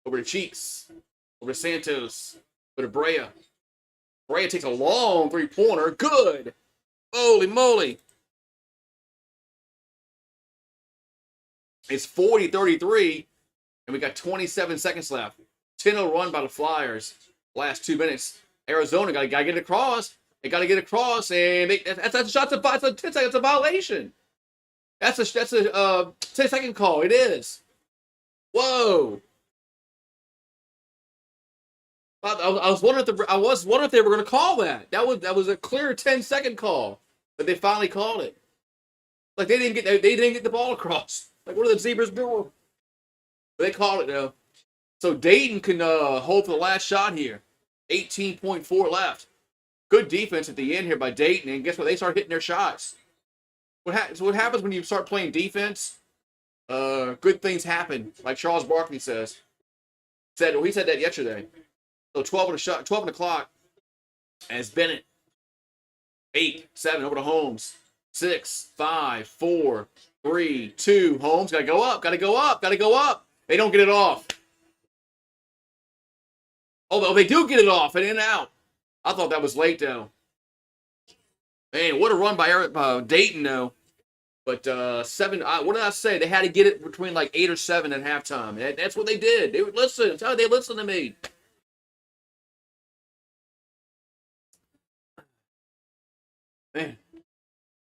Over to Cheeks. Over to Santos. Over to Brea. Brea takes a long 3-pointer. Good. Holy moly. It's 40-33, and we got 27 seconds left. 10-0 run by the Flyers. Last 2 minutes. Arizona got to get it across. They got to get across, and that's a shot. It's a violation. That's a 10-second call. It is. Whoa. I was wondering if they were going to call that. That was a clear 10-second call, but they finally called it. Like they didn't get the ball across. Like what are the Zebras doing? They called it though. So Dayton can hold for the last shot here. 18.4 left. Good defense at the end here by Dayton, and guess what? They start hitting their shots. So what happens when you start playing defense? Good things happen, like Charles Barkley he said that yesterday. So 12 on the shot, 12 on the clock, as Bennett 8-7 over to Holmes. 6, 5, 4, 3, 2. Holmes gotta go up, gotta go up, gotta go up. They don't get it off. Oh, they do get it off and in and out. I thought that was late though. Man, what a run by Dayton though. But 7. What did I say? They had to get it between like 8 or 7 at halftime. And that's what they did. They would listen. That's how they listened to me. Man,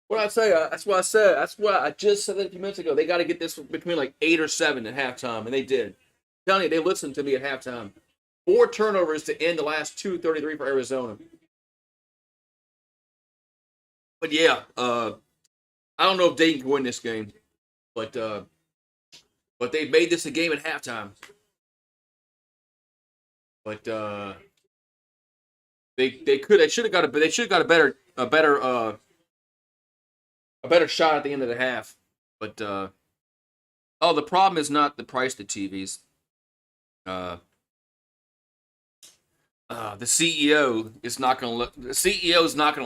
what did I say? That's what I said. That's what I just said that a few minutes ago. They got to get this between like 8 or 7 at halftime, and they did. I'm telling you, they listened to me at halftime. 4 turnovers to end the last 2:33 for Arizona. But yeah, I don't know if Dayton can win this game, but they made this a game at halftime. But they should have got a better shot at the end of the half. But the problem is not the price of TVs. The CEO is not going to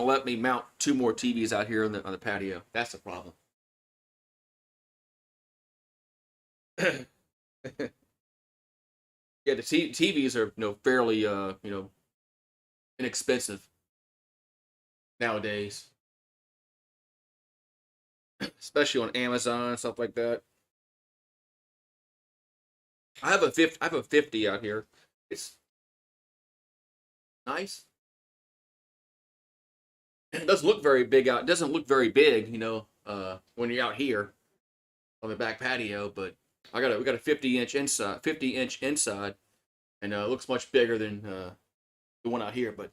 let me mount 2 more TVs out here on the patio. That's the problem. Yeah, the TVs are fairly inexpensive nowadays, especially on Amazon and stuff like that. I have a 50 out here. It's nice. It doesn't look very big out. It doesn't look very big, when you're out here on the back patio. But we got a 50-inch inside, and it looks much bigger than the one out here. But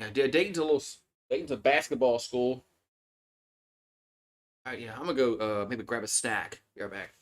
yeah, Dayton's a basketball school. All right, yeah, I'm gonna go maybe grab a snack. Be right back.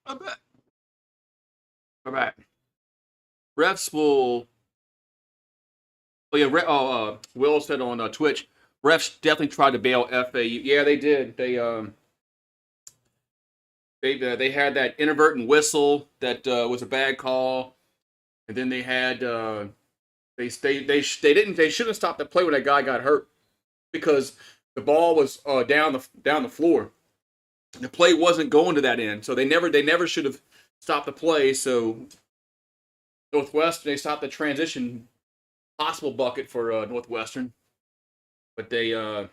I bet. All right. Refs will. Oh yeah. Will said on Twitch. Refs definitely tried to bail FAU. Yeah, they did. They had that inadvertent whistle that was a bad call, and then they had they shouldn't have stopped the play when that guy got hurt because the ball was down the floor. The play wasn't going to that end, so they never should have stopped the play. So Northwestern, they stopped the transition possible bucket for Northwestern, but they yeah.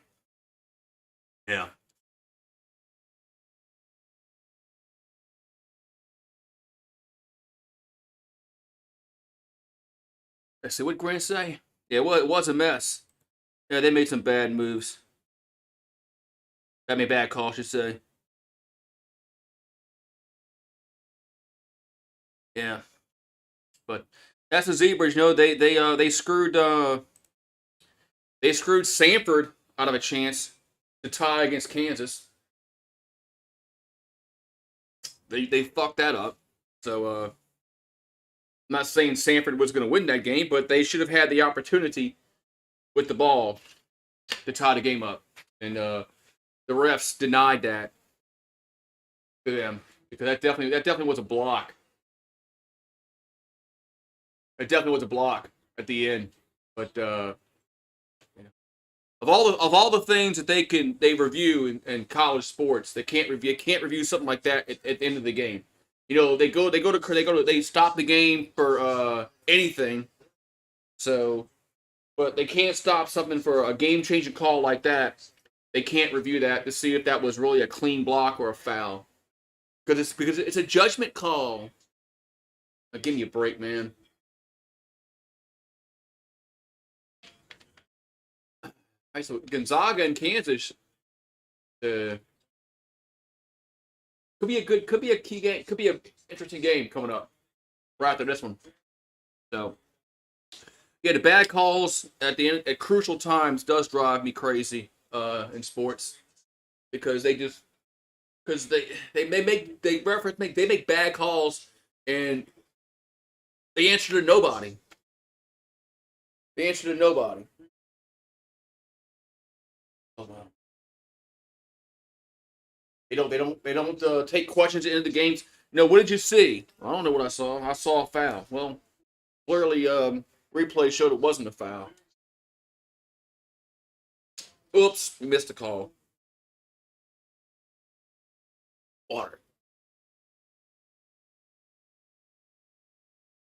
I said, what Grant say? Yeah, well, it was a mess. Yeah, they made some bad moves. Got me a bad call, I should say. Yeah, but that's the Zebras. You know, they screwed Samford out of a chance to tie against Kansas. They fucked that up. So I'm not saying Samford was going to win that game, but they should have had the opportunity with the ball to tie the game up, and the refs denied that to them because that definitely was a block. It definitely was a block at the end. But of all the things that they review in college sports, they can't review something like that at the end of the game. You know, they stop the game for anything. So, but they can't stop something for a game changing call like that. They can't review that to see if that was really a clean block or a foul because it's a judgment call. Give me a break, man. All right, so Gonzaga and Kansas uh, could be a key game, could be an interesting game coming up right after this one. So yeah, the bad calls at the end at crucial times does drive me crazy in sports because they make bad calls and they answer to nobody. They answer to nobody. Oh, wow. They don't take questions into the games. You know, what did you see? I don't know what I saw. I saw a foul. Well, clearly, replay showed it wasn't a foul. Oops, we missed a call. Water.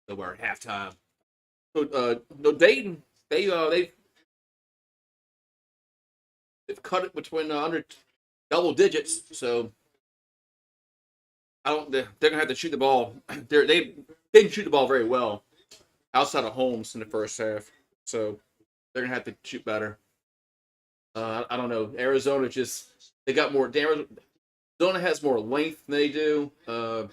So we're at halftime. So, no, Dayton. They've cut it between under double digits. So I don't. They're gonna have to shoot the ball. They didn't shoot the ball very well outside of Holmes in the first half. So they're gonna have to shoot better. I don't know. Arizona just they got more. Arizona has more length than they do. I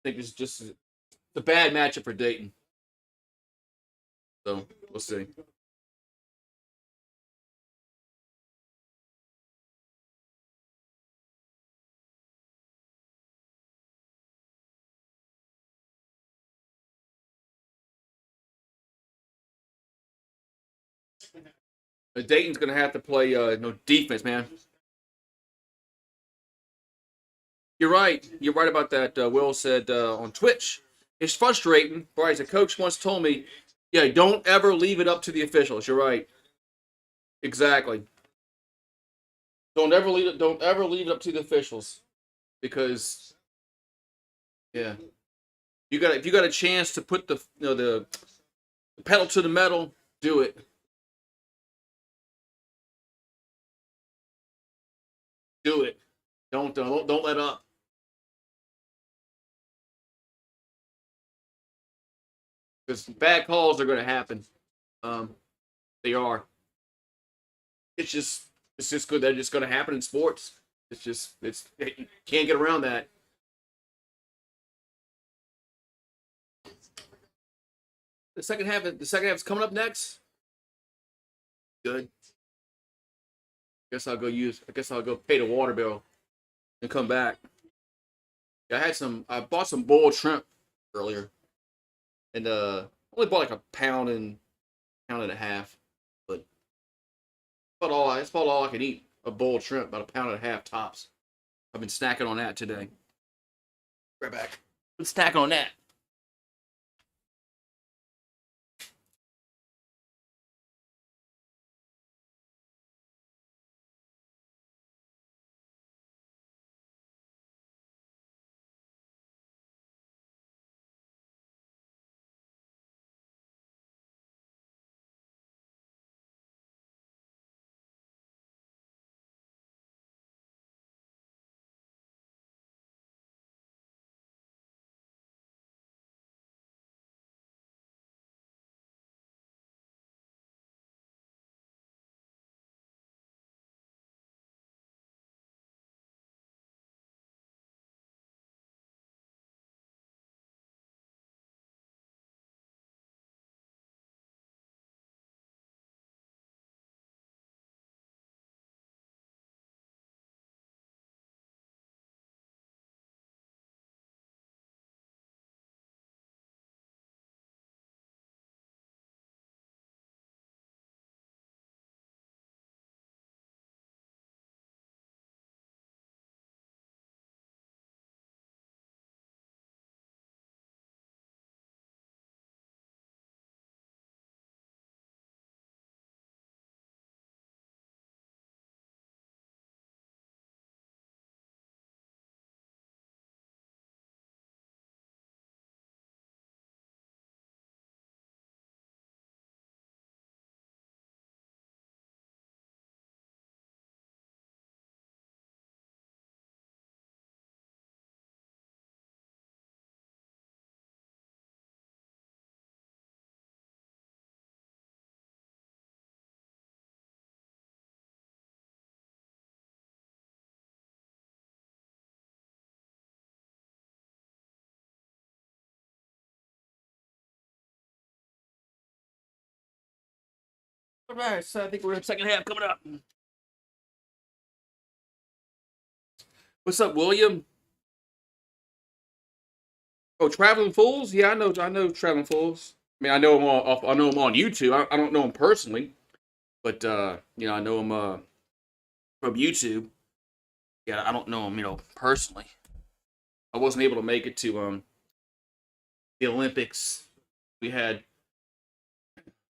think it's just a bad matchup for Dayton. So we'll see. Dayton's gonna have to play no defense, man. You're right. You're right about that. Will said on Twitch. It's frustrating. Right, as a coach once told me, yeah, don't ever leave it up to the officials. You're right. Exactly. Don't ever leave it up to the officials because yeah, if you got a chance to put the pedal to the metal, do it. Do it. Don't let up because bad calls are going to happen. Um, they are. It's just good that it's going to happen in sports. You can't get around that. The second half is coming up next. Good. I guess I'll go pay the water bill and come back. I bought some boiled shrimp earlier, and only bought like a pound and a half, but that's about all I can eat. A boiled shrimp, about a pound and a half tops. I've been snacking on that today. Right back. Been snacking on that. All right, so I think we're in the second half coming up. What's up, William? Oh, Traveling Fools? Yeah, I know Traveling Fools. I mean, I know him on YouTube. I don't know him personally, but I know him from YouTube. Yeah, I don't know him, personally. I wasn't able to make it to the Olympics. We had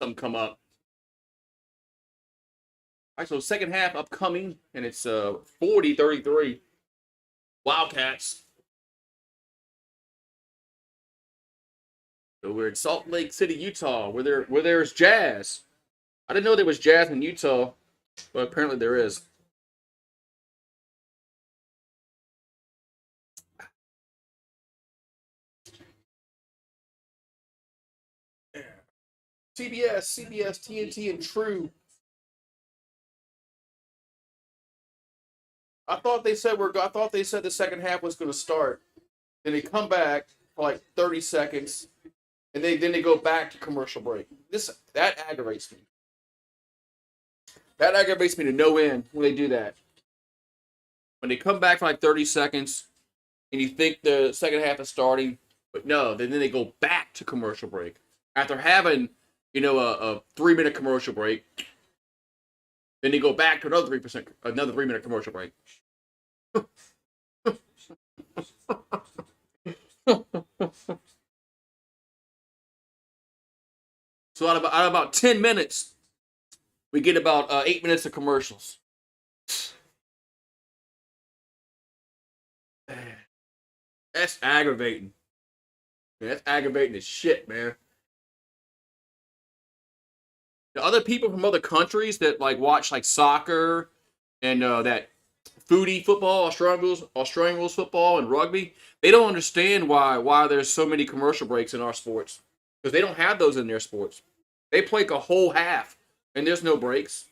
something come up. All right, so second half upcoming, and it's 40-33 Wildcats. So we're in Salt Lake City, Utah, where there's jazz. I didn't know there was jazz in Utah, but apparently there is. CBS, TNT, and True. I thought they said the second half was going to start. Then they come back for like 30 seconds, and then they go back to commercial break. That aggravates me. That aggravates me to no end when they do that. When they come back for like 30 seconds, and you think the second half is starting, but no, then they go back to commercial break after having a 3 minute commercial break. Then they go back to another 3 minute commercial break. So out of about 10 minutes, we get about 8 minutes of commercials. That's aggravating. Man, that's aggravating as shit, man. The other people from other countries that like watch like soccer and that foodie football, Australian rules football, and rugby, they don't understand why there's so many commercial breaks in our sports because they don't have those in their sports. They play like a whole half and there's no breaks.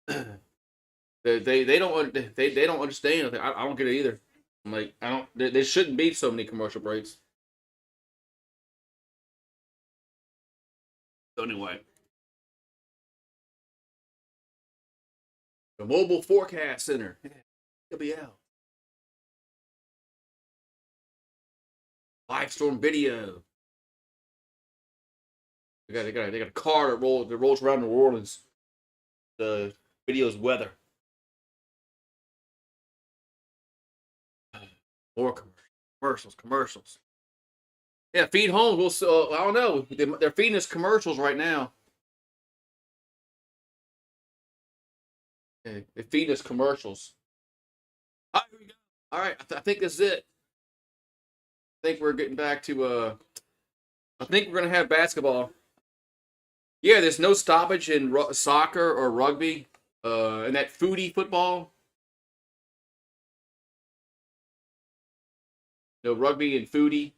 They don't understand. I don't get it either. I'm like I don't. There shouldn't be so many commercial breaks. So anyway, The Mobile Forecast Center. WL. Live storm video. They got a car that rolls around New Orleans. The video's weather. More commercials. Yeah, feed homes. I don't know. They're feeding us commercials right now. Yeah, they're feeding us commercials. All right, here we go. All right, I think this is it. I think we're getting back to. I think we're gonna have basketball. Yeah, there's no stoppage in soccer or rugby. And that foodie football. No rugby and foodie.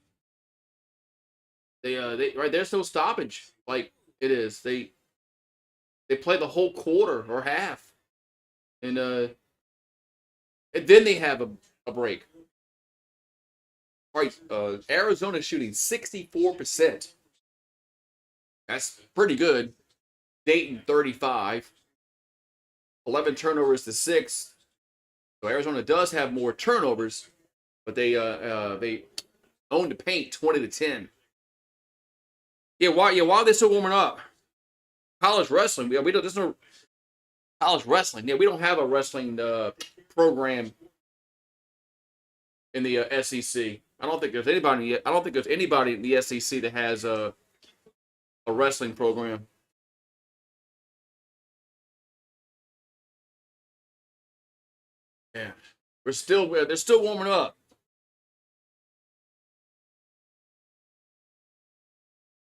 There's no stoppage like it is. They play the whole quarter or half, and then they have a break. Right, Arizona shooting 64%. That's pretty good. Dayton 35. 11 turnovers to 6. So Arizona does have more turnovers, but they own the paint 20-10. Yeah, while they're still warming up, college wrestling. We don't. There's no college wrestling. Yeah, we don't have a wrestling program in the SEC. I don't think there's anybody. I don't think there's anybody in the SEC that has a wrestling program. Yeah, they're still warming up.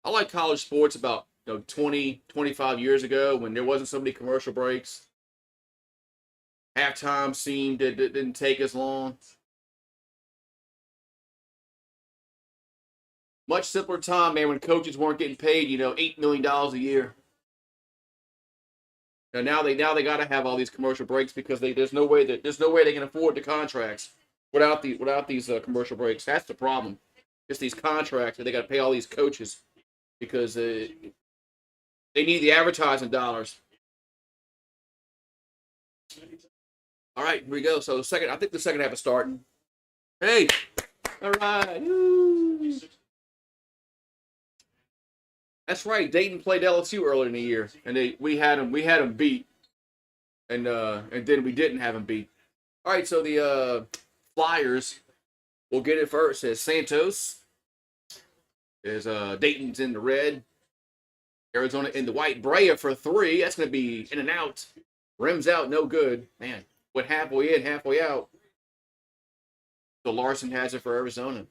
I like college sports about 20, 25 years ago when there wasn't so many commercial breaks. Halftime seemed it didn't take as long. Much simpler time, man, when coaches weren't getting paid, $8 million a year. Now they got to have all these commercial breaks because there's no way they can afford the contracts without these commercial breaks. That's the problem. It's these contracts that they got to pay all these coaches because they need the advertising dollars. All right, here we go. So I think the second half is starting. Hey, all right. Woo. That's right. Dayton played LSU earlier in the year, and we had them beat, and then we didn't have them beat. All right, so the Flyers will get it first. As Santos is Dayton's in the red, Arizona in the white. Brea for 3. That's going to be in and out. Rims out, no good. Man, went halfway in, halfway out. So Larson has it for Arizona,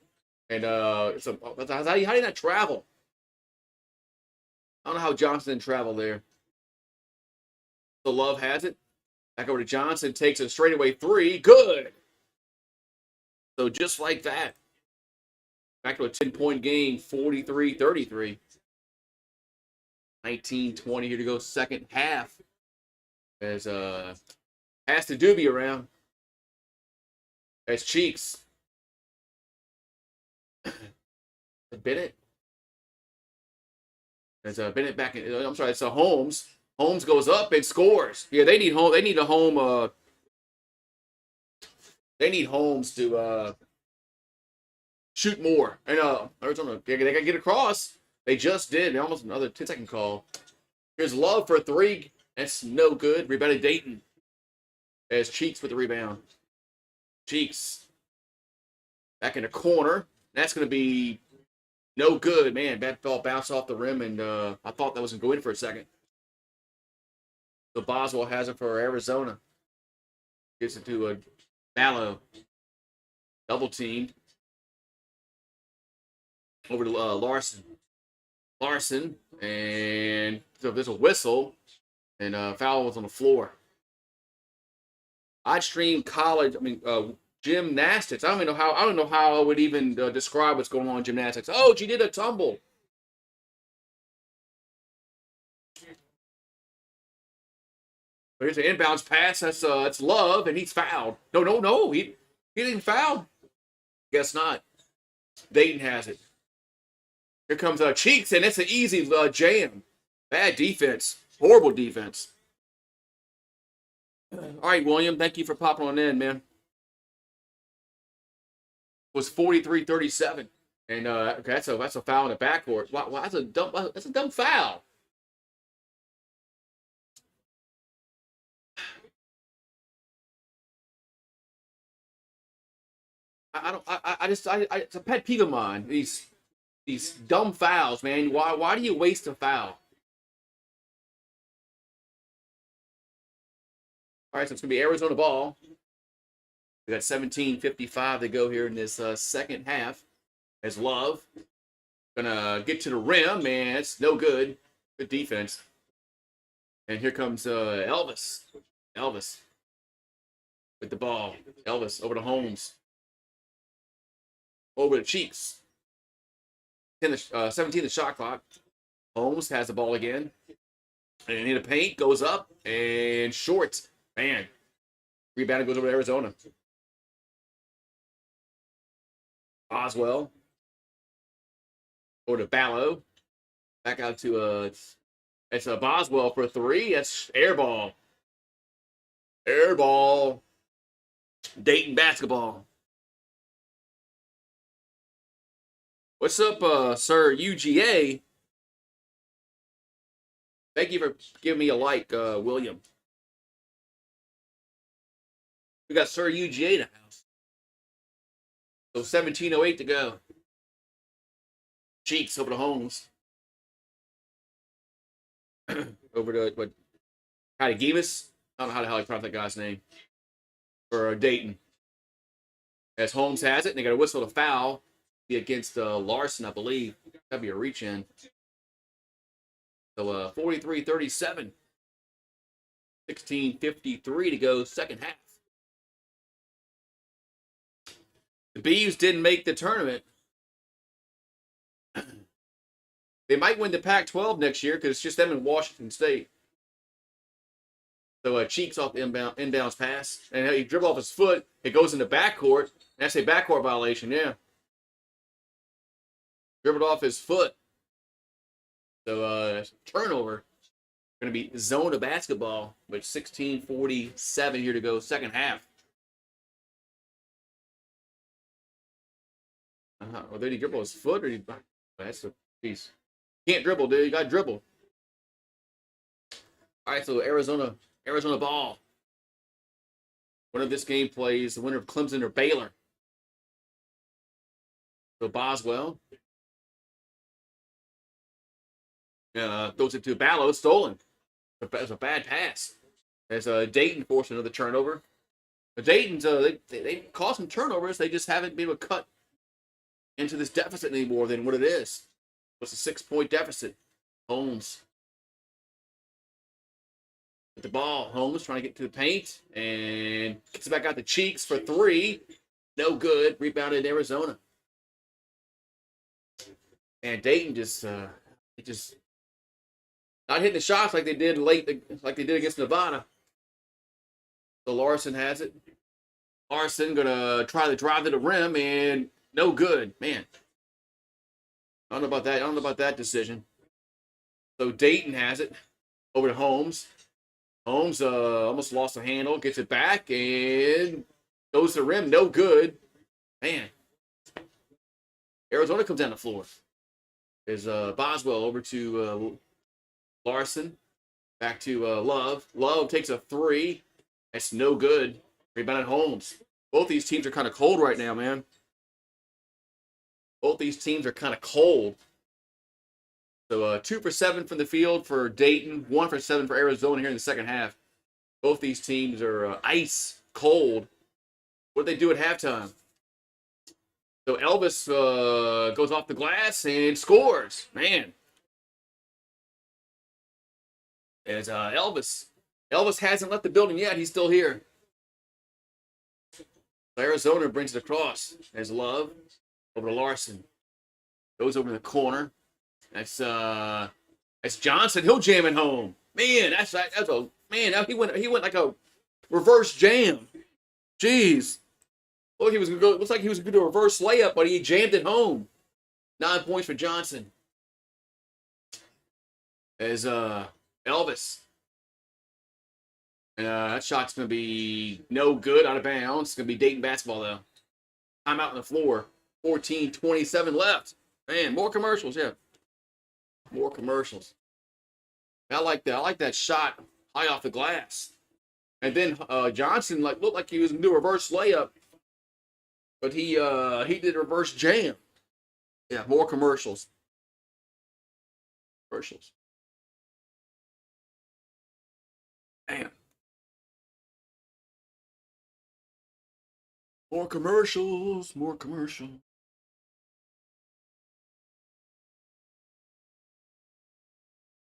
and how do you not travel? I don't know how Johnson didn't travel there. The Love has it. Back over to Johnson. Takes a straightaway 3. Good. So just like that. Back to a 10-point game. 43-33. 19-20 here to go. Second half. As has to do be around. As Cheeks. Bennett. As Bennett back in. I'm sorry. It's Holmes. Holmes goes up and scores. Yeah, they need home. They need a home. They need Holmes to shoot more. And Arizona, they got to get across. They just did. Almost another 10-second call. Here's Love for 3. That's no good. Rebounded Dayton. As Cheeks with the rebound. Cheeks back in the corner. That's going to be no good, man. Bad ball bounced off the rim, and I thought that was going to go in for a second. So Boswell has it for Arizona. Gets it to a Mallow. Double teamed. Over to Larson. Larson, and so there's a whistle, and foul was on the floor. I'd stream gymnastics. I don't know how I would even describe what's going on in gymnastics. Oh, she did a tumble. But here's an inbounds pass. That's Love, and he's fouled. No. He didn't foul. Guess not. Dayton has it. Here comes Cheeks, and it's an easy jam. Bad defense. Horrible defense. All right, William, thank you for popping on in, man. It was 43-37. And okay, that's a foul in the backcourt. Wow, that's a dumb foul. I don't I it's a pet peeve of mine. These dumb fouls, man. Why do you waste a foul? All right, so it's gonna be Arizona ball. We got 17:55 to go here in this second half. As Love gonna get to the rim, man. It's no good. Good defense. And here comes Elvis. Elvis with the ball. Elvis over to Holmes. Over to Cheeks. 17 the shot clock. Holmes has the ball again. And in the paint, goes up and short. Man. Rebound goes over to Arizona. Oswell. Over to Ballo. Back out to it's a Boswell for 3. That's air ball. Air ball. Dayton basketball. What's up, Sir UGA? Thank you for giving me a like, William. We got Sir UGA in the house. So 17:08 to go. Cheeks over to Holmes. Over to what? Gimas? I don't know how the hell I pronounce that guy's name. For Dayton. As Holmes has it, and they got a whistle to foul. Be against Larson, I believe. That'd be a reach in. So 43-37. 16:53 to go, second half. The Beavs didn't make the tournament. They might win the Pac-12 next year because it's just them in Washington State. So Cheeks off the inbounds pass. And he dribble off his foot. It goes in the backcourt. That's a backcourt violation, yeah. Dribbled off his foot. So turnover. Going to be zone of basketball with 16:47 here to go, second half. Well, did he dribble his foot or that's a piece. Can't dribble, dude. You got to dribble. All right, so Arizona ball. Winner of this game plays the winner of Clemson or Baylor. So Boswell. Throws it to Ballo, stolen. It's a bad pass. As Dayton forced another turnover. The Dayton's they caused some turnovers. They just haven't been able to cut into this deficit anymore than what it is. It's a 6-point deficit. Holmes with the ball. Holmes trying to get to the paint and gets it back out to Cheeks for 3. No good. Rebounded Arizona. And Dayton just not hitting the shots like they did against Nevada. So Larson has it. Larson gonna try to drive to the rim and no good. Man, I don't know about that. I don't know about that decision. So Dayton has it over to Holmes. Holmes almost lost the handle, gets it back and goes to the rim. No good. Man, Arizona comes down the floor. There's Boswell over to Larson. Back to Love. Love takes a 3. That's no good. Rebounded Holmes. Both these teams are kind of cold right now, man. Both these teams are kind of cold. So 2 for 7 from the field for Dayton. 1 for 7 for Arizona here in the second half. Both these teams are ice cold. What did they do at halftime? So Elvis goes off the glass and scores. Man. As Elvis hasn't left the building yet. He's still here. Arizona brings it across as Love over to Larson. Goes over to the corner. That's Johnson. He'll jam it home. Man, that's a man. He went like a reverse jam. Jeez. Look, looks like he was going to do a reverse layup, but he jammed it home. 9 points for Johnson. As Elvis And that shot's going to be no good, out of bounds. It's going to be Dayton basketball, though. I'm out on the floor. 14:27 left. Man, more commercials, yeah. More commercials. I like that. I like that shot high off the glass. And then Johnson looked like he was going to do a reverse layup, but he did a reverse jam. Yeah, more commercials. Commercials. Man. More commercials. More commercials.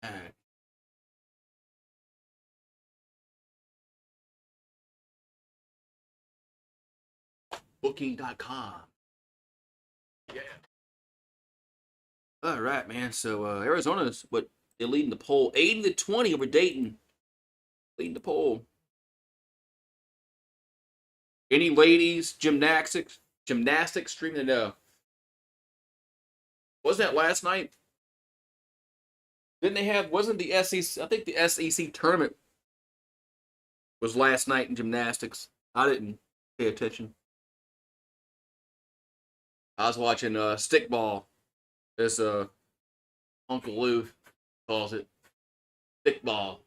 All right. Booking.com. Yeah. All right, man. So Arizona's they're leading the poll 80-20 over Dayton. Leading the poll. Any ladies gymnastics streaming? No. Wasn't that last night? Didn't they have? Wasn't the SEC? I think the SEC tournament was last night in gymnastics. I didn't pay attention. I was watching stickball. As Uncle Lou calls it, stickball.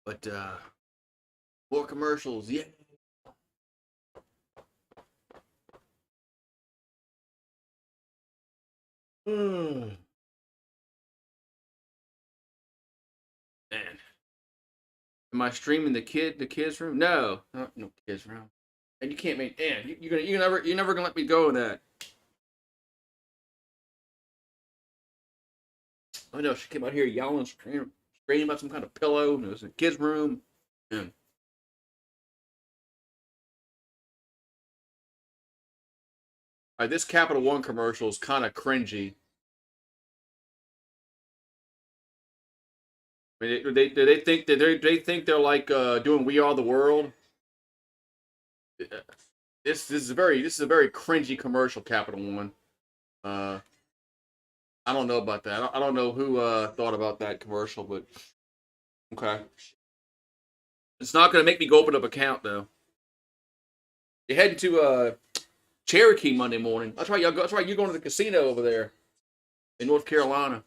But more commercials, yeah. Man, am I streaming the kids room? No, no kids room. And you can't make. Man, you're never gonna let me go in that. I know she came out here yelling, screaming about some kind of pillow. And it was a kids room. And all right, this Capital One commercial is kind of cringy. I mean, do they think that they think they're like doing We Are the World? This is a very cringy commercial. Capital One. Uh, I don't know about that. I don't know who thought about that commercial, but okay. It's not going to make me go open up an account though. You're heading to Cherokee Monday morning. That's right. That's right. You're going to the casino over there in North Carolina.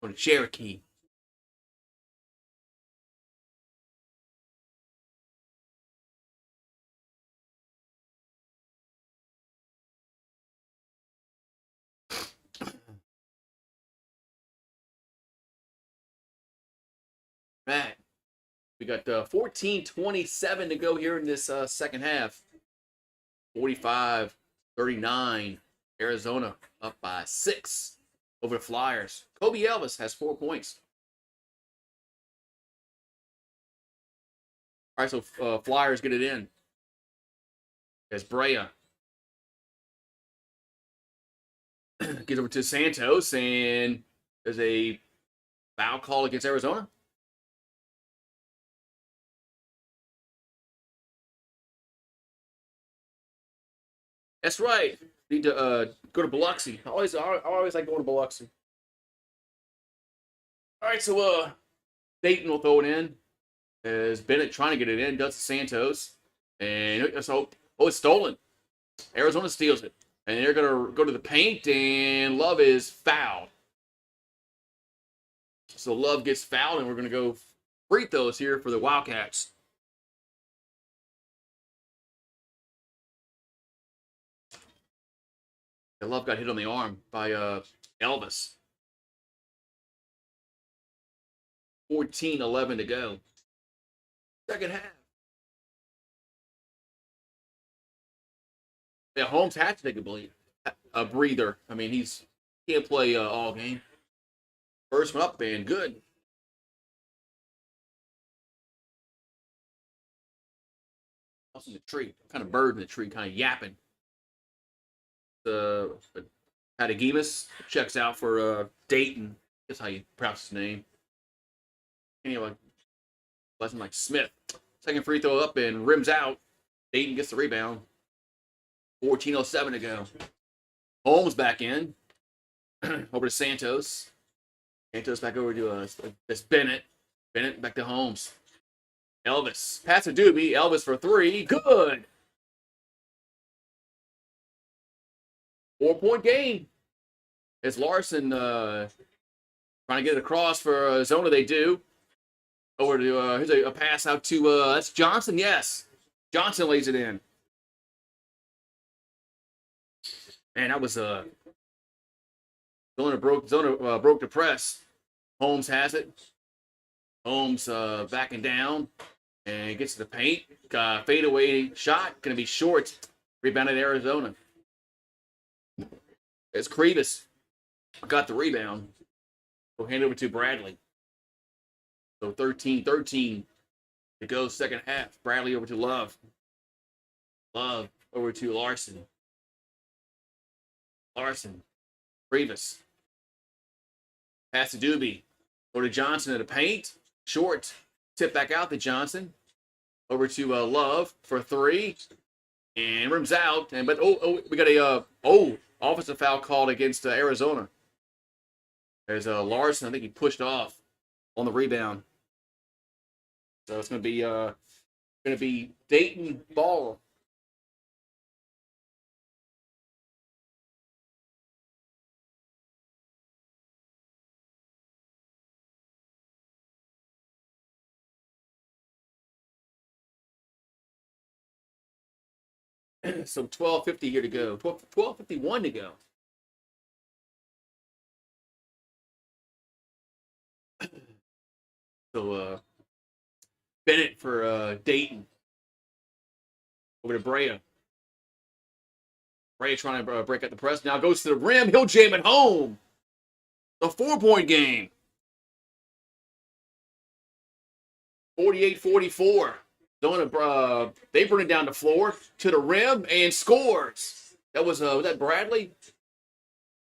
Going to Cherokee. Right. We got 14:27 to go here in this second half. 45-39. Arizona up by 6 over the Flyers. Kobe Elvis has 4 points. All right, so Flyers get it in. As Brea gets over to Santos, and there's a foul call against Arizona. That's right. Need to go to Biloxi. I always like going to Biloxi. All right, so Dayton will throw it in. As Bennett trying to get it in, does to Santos, and so it's stolen. Arizona steals it, and they're gonna go to the paint, and Love is fouled. So Love gets fouled, and we're gonna go free throws here for the Wildcats. And Love got hit on the arm by Elvis. 14-11 to go. Second half. Yeah, Holmes had to take a breather. I mean, he can't play all game. First one up, and good. Also in the tree, kind of bird in the tree, kind of yapping. Patagimas checks out for Dayton. That's how you pronounce his name. Anyway, lesson like Smith. Second free throw up and rims out. Dayton gets the rebound. 14:07 to go. Holmes back in. Over to Santos. Santos back over to this Bennett. Bennett back to Holmes. Elvis. Pass to Doobie. Elvis for 3. Good. 4-point game. It's Larson trying to get it across for Zona. They do. Over to here's a pass out to that's Johnson. Yes, Johnson lays it in. Man, that was Zona broke the press. Holmes has it. Holmes backing down and gets to the paint. Fadeaway shot gonna be short. Rebounded Arizona. It's Krivas got the rebound. We'll hand over to Bradley. So 13-13 to go second half. Bradley over to Love. Love over to Larson. Larson. Rivas. Pass to Doobie. Over to Johnson at the paint. Short. Tip back out to Johnson. Over to Love for 3. And rims out. And but we got a offensive foul called against Arizona. There's Larson. I think he pushed off on the rebound. So it's going to be Dayton ball. So 12:50 here to go. 12:51 to go. So Bennett for Dayton. Over to Brea. Brea trying to break out the press. Now goes to the rim. He'll jam it home. The 4-point game. 48-44. They bring it down the floor to the rim and scores. That was that Bradley?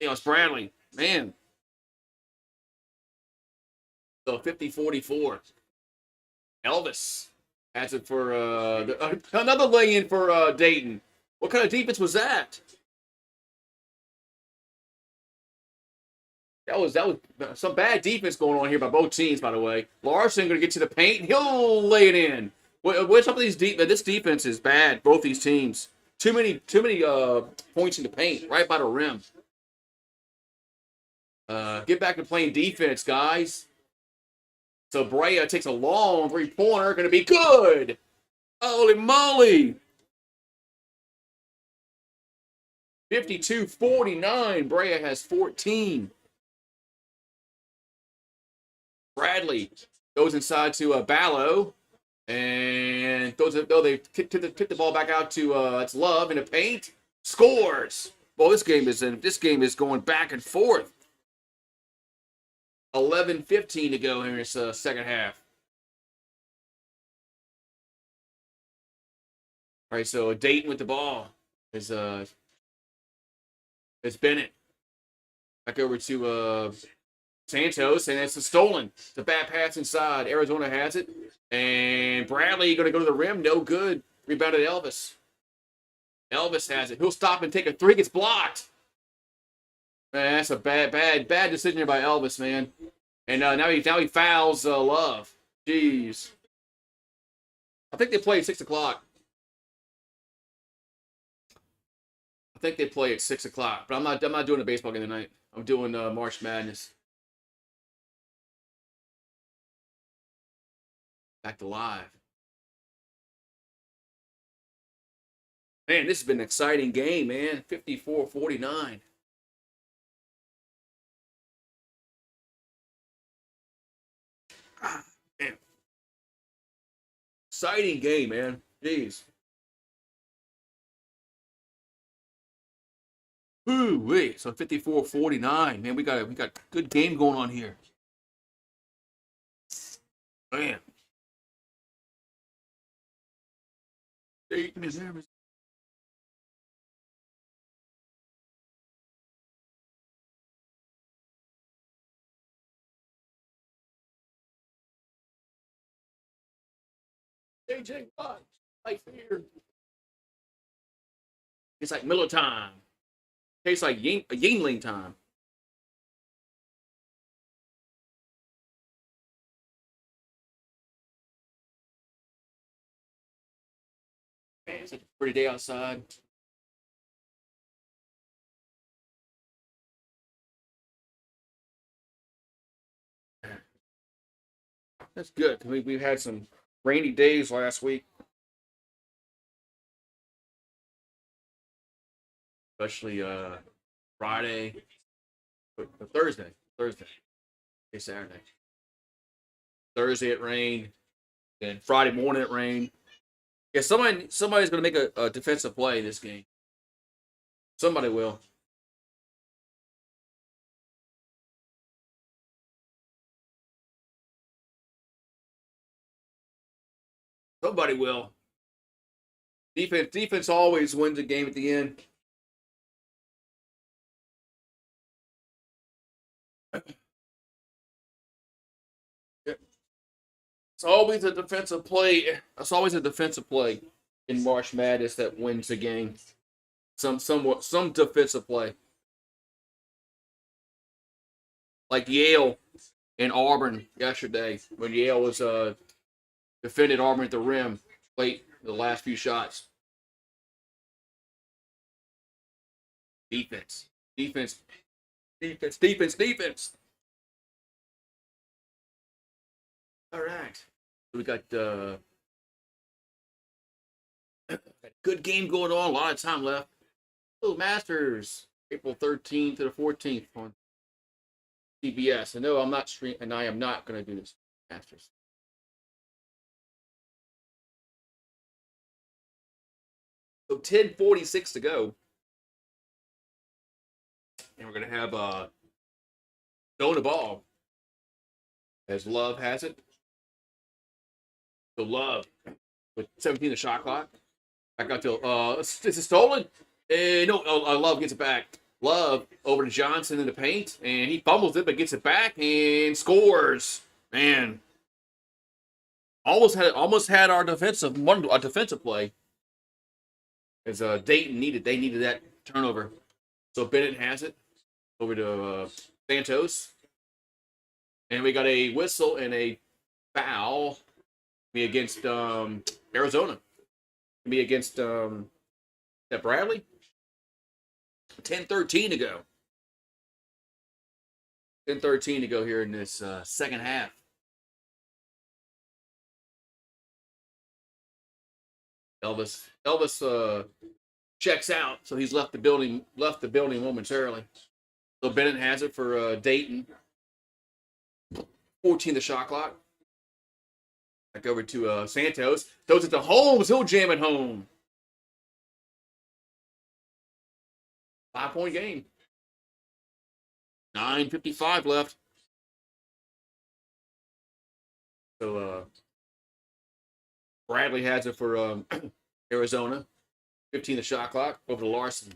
Yeah, it's Bradley. Man. So 50-44. Elvis has it for another lay-in for Dayton. What kind of defense was that? That was some bad defense going on here by both teams, by the way. Larson going to get to the paint. He'll lay it in. What's up with these this defense is bad, both these teams. Too many points in the paint, right by the rim. Get back to playing defense, guys. So Brea takes a long 3-pointer, going to be good. Holy moly. 52-49. Brea has 14. Bradley goes inside to Ballo and throws it. They tip the ball back out to it's Love in the paint. Scores. Well, this game is going back and forth. 11:15 to go here in this second half. All right, so Dayton with the ball is Bennett. Back over to Santos, and it's a stolen. It's a bad pass inside. Arizona has it, and Bradley going to go to the rim. No good. Rebounded Elvis. Elvis has it. He'll stop and take a 3. Gets blocked. Man, that's a bad decision here by Elvis, man. And now he fouls Love. Jeez. I think they play at 6 o'clock. I think they play at 6 o'clock. But I'm not doing a baseball game tonight. I'm doing March Madness. Back to live. Man, this has been an exciting game, man. 54-49. Man. Exciting game, man. Jeez. Ooh, wait. So 54-49. Man, we got good game going on here. Man. Dayton is there. JJ Watt, right here. It's like Miller time. Tastes like Yingling time. Man, it's such a pretty day outside. That's good. We've had some rainy days last week, especially Friday, Thursday, Saturday. Thursday it rained, then Friday morning it rained. Yeah, somebody's going to make a defensive play this game. Somebody will. Somebody will. Defense always wins a game at the end. It's always a defensive play. It's always a defensive play in March Madness that wins the game. Some defensive play, like Yale and Auburn yesterday when Yale was defended Auburn at the rim late the last few shots. Defense, defense, defense. All right, we got a good game going on. A lot of time left. Little Masters, April 13th to the 14th on CBS. I know I'm not and I am not going to do this Masters. So 10:46 to go, and we're going to have throw the ball as Love has it. So Love with 17 the shot clock. Back out to this is stolen. No, Love gets it back. Love over to Johnson in the paint, and he fumbles it, but gets it back and scores. Man, almost had our defensive play as Dayton needed that turnover. So Bennett has it over to Santos, and we got a whistle and a foul. Be against Arizona. Be against that Bradley. 10:13 to go. 10:13 to go here in this second half. Elvis checks out, so he's left the building momentarily. So Bennett has it for Dayton. 14 the shot clock. Back over to Santos. Throws it to Holmes. He'll jam it home. 5-point game. 9:55 left. So Bradley has it for Arizona. 15 the shot clock. Over to Larson.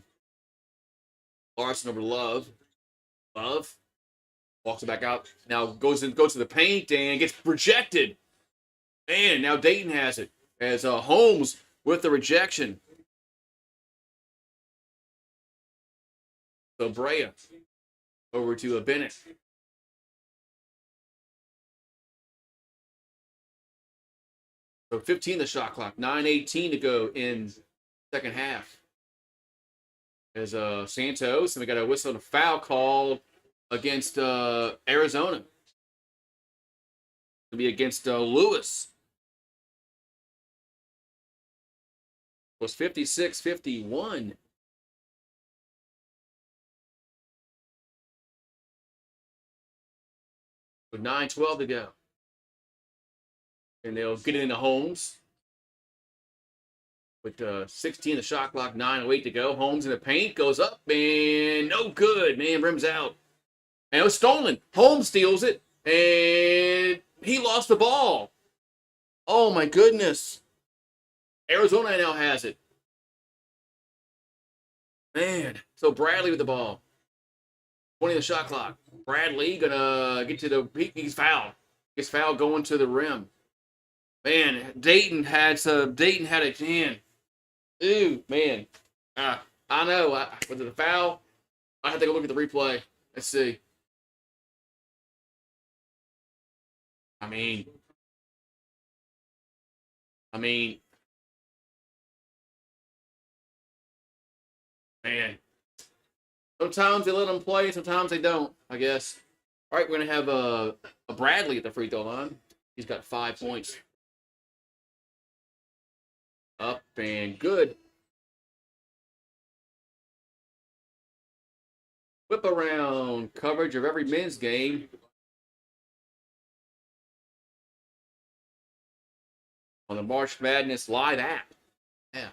Larson over to Love. Love walks it back out. Now goes to the paint and gets rejected. Man, now Dayton has it as Holmes with the rejection. So Brea over to Bennett. So 15 the shot clock. 9:18 to go in second half. As Santos, and we got a whistle and a foul called against Arizona. It'll be against Lewis. It was 56-51. With 9:12 to go. And they'll get it into Holmes. With 16 the shot clock, 9:08 to go. Holmes in the paint, goes up, and no good. Man, rims out. And it was stolen. Holmes steals it, and he lost the ball. Oh, my goodness. Arizona now has it. Man, so Bradley with the ball. 20 the shot clock. Bradley gonna get to the, he's fouled. Gets fouled going to the rim. Man, Dayton had a chance. Ooh, man. I know. Was it a foul? I have to go look at the replay. Let's see. I mean, Man, sometimes they let them play, sometimes they don't, I guess. All right, we're going to have a Bradley at the free throw line. He's got 5 points. Up and good. Whip around coverage of every men's game on the March Madness Live app. Yeah.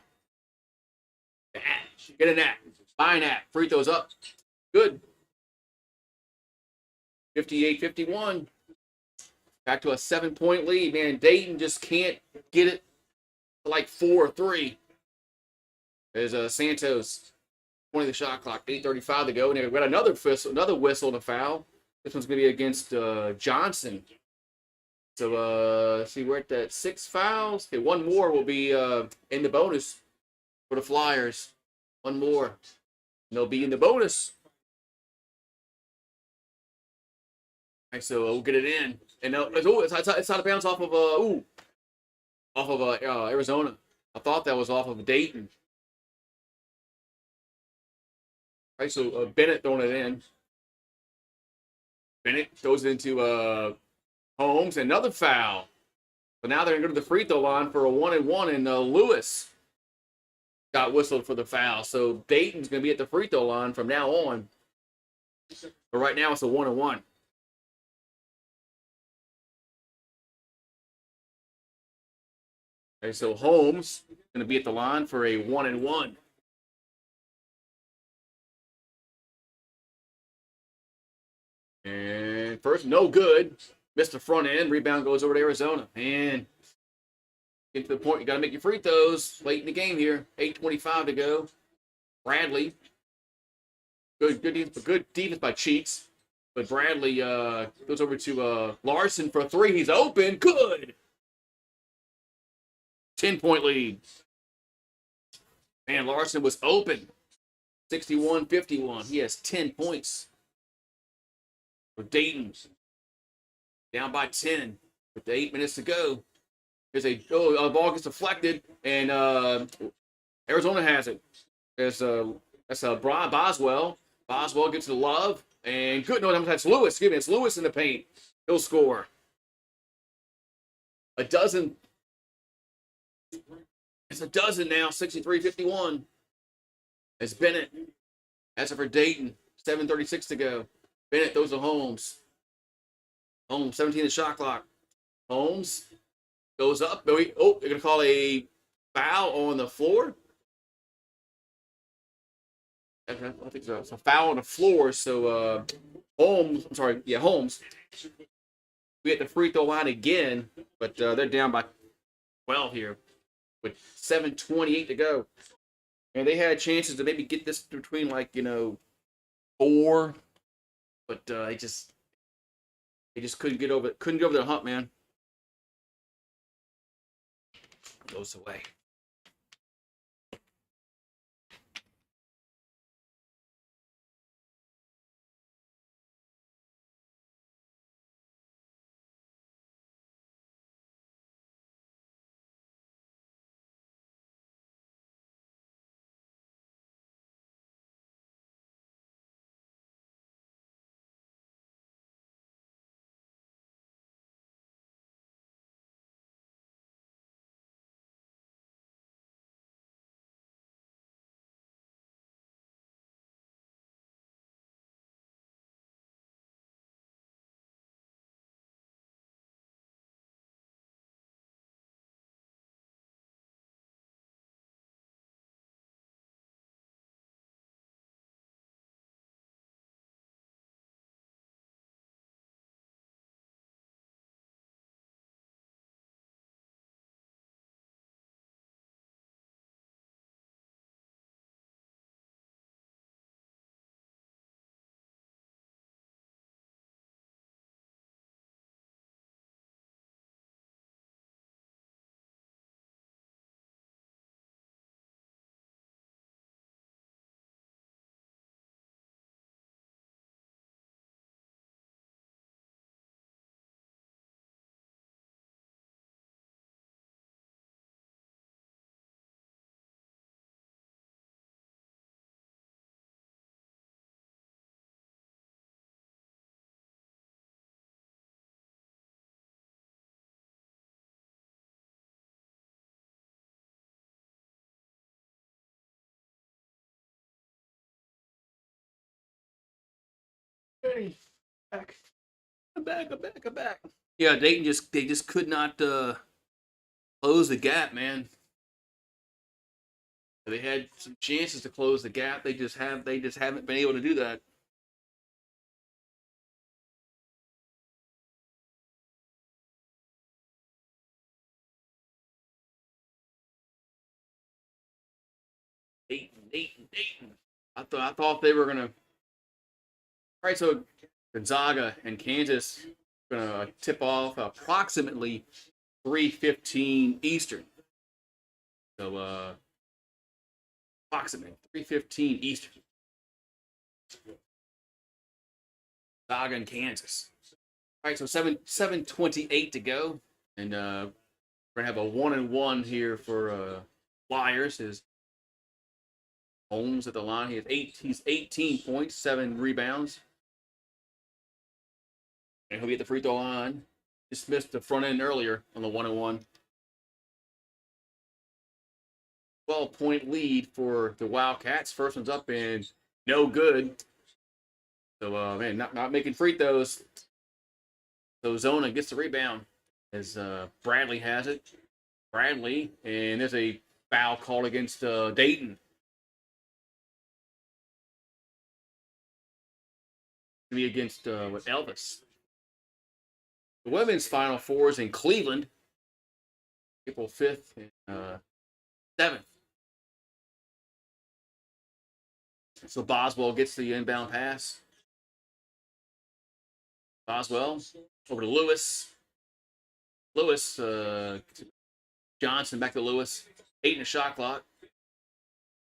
The app. Get an app. Buy an app. Free throws up. Good. 58-51. Back to a 7-point lead, man. Dayton just can't get it to like 4 or 3. There's Santos, 20 the shot clock, 8:35 to go. And they've got another whistle and a foul. This one's going to be against Johnson. So, let's see, we're at that 6 fouls. Okay, one more will be in the bonus for the Flyers. One more. And they'll be in the bonus. All right, so we'll get it in. And it's out of bounds off of Arizona. I thought that was off of Dayton. All right, so Bennett throwing it in. Bennett throws it into Holmes. Another foul. But now they're going to go to the free throw line for a 1-and-1, and Lewis got whistled for the foul. So Dayton's going to be at the free throw line from now on. But right now it's a 1-and-1. Okay, so Holmes going to be at the line for a 1-and-1. And first, no good. Missed the front end. Rebound goes over to Arizona. And get to the point, you got to make your free throws late in the game here. 8:25 to go. Bradley. Good defense by Cheeks. But Bradley goes over to Larson for a 3. He's open. Good. 10-point lead. Man, Larson was open. 61-51. He has 10 points. For Dayton. Down by 10 with 8 minutes to go. There's a ball gets deflected, and Arizona has it. That's Boswell. Boswell gets the love, and good. No, that's Lewis. Excuse me, it's Lewis in the paint. He'll score. A dozen. It's a dozen now. 63-51. It's Bennett. That's it for Dayton. 7:36 to go. Bennett throws to Holmes. Holmes, 17 the shot clock. Holmes goes up. They're going to call a foul on the floor. I think so. It's a foul on the floor. So Holmes. We at the free throw line again, but they're down by 12 here with 7:28 to go. And they had chances to maybe get this between 4, but they just couldn't get over the hump, man. Goes away. Benny. Back. I'm back. Yeah, Dayton just could not close the gap, man. They had some chances to close the gap. They just haven't been able to do that. Dayton. I thought they were gonna. All right, so Gonzaga and Kansas gonna tip off approximately 3:15 Eastern. So approximately 3:15 Eastern. Gonzaga and Kansas. All right, so 7:28 to go, and we're gonna have a 1-1 here for Flyers. His Holmes at the line. He's 18 points, 7 rebounds. And he'll be at the free throw line. Just missed the front end earlier on the 1-1. 12-point lead for the Wildcats. First one's up and no good. So, man, not making free throws. So Zona gets the rebound as Bradley has it. And there's a foul called against Dayton. To be against with Elvis. The women's Final Four is in Cleveland, April 5th and 7th. So Boswell gets the inbound pass. Boswell over to Lewis. Johnson back to Lewis. 8 in the shot clock.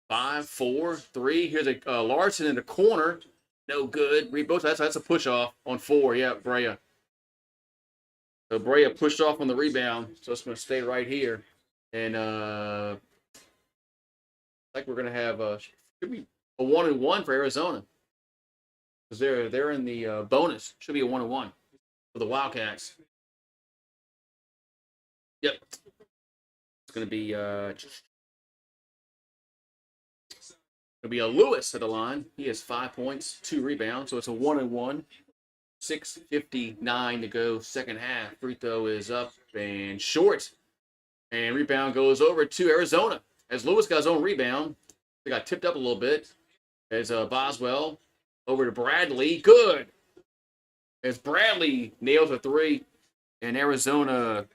5, 4, 3. Here's a Larson in the corner. No good. Both. That's a push off on 4. Yeah, Brea. So Brea pushed off on the rebound, so it's going to stay right here. And like we're going to have should be a 1-1 for Arizona because they're in the bonus. Should be a 1-1 for the Wildcats. Yep, it's going to be a Lewis at the line. He has 5 points, 2 rebounds, so it's a 1-1. 6:59 to go, second half. Free throw is up and short. And rebound goes over to Arizona. As Lewis got his own rebound, they got tipped up a little bit. As Boswell over to Bradley. Good. As Bradley nails a 3. And Arizona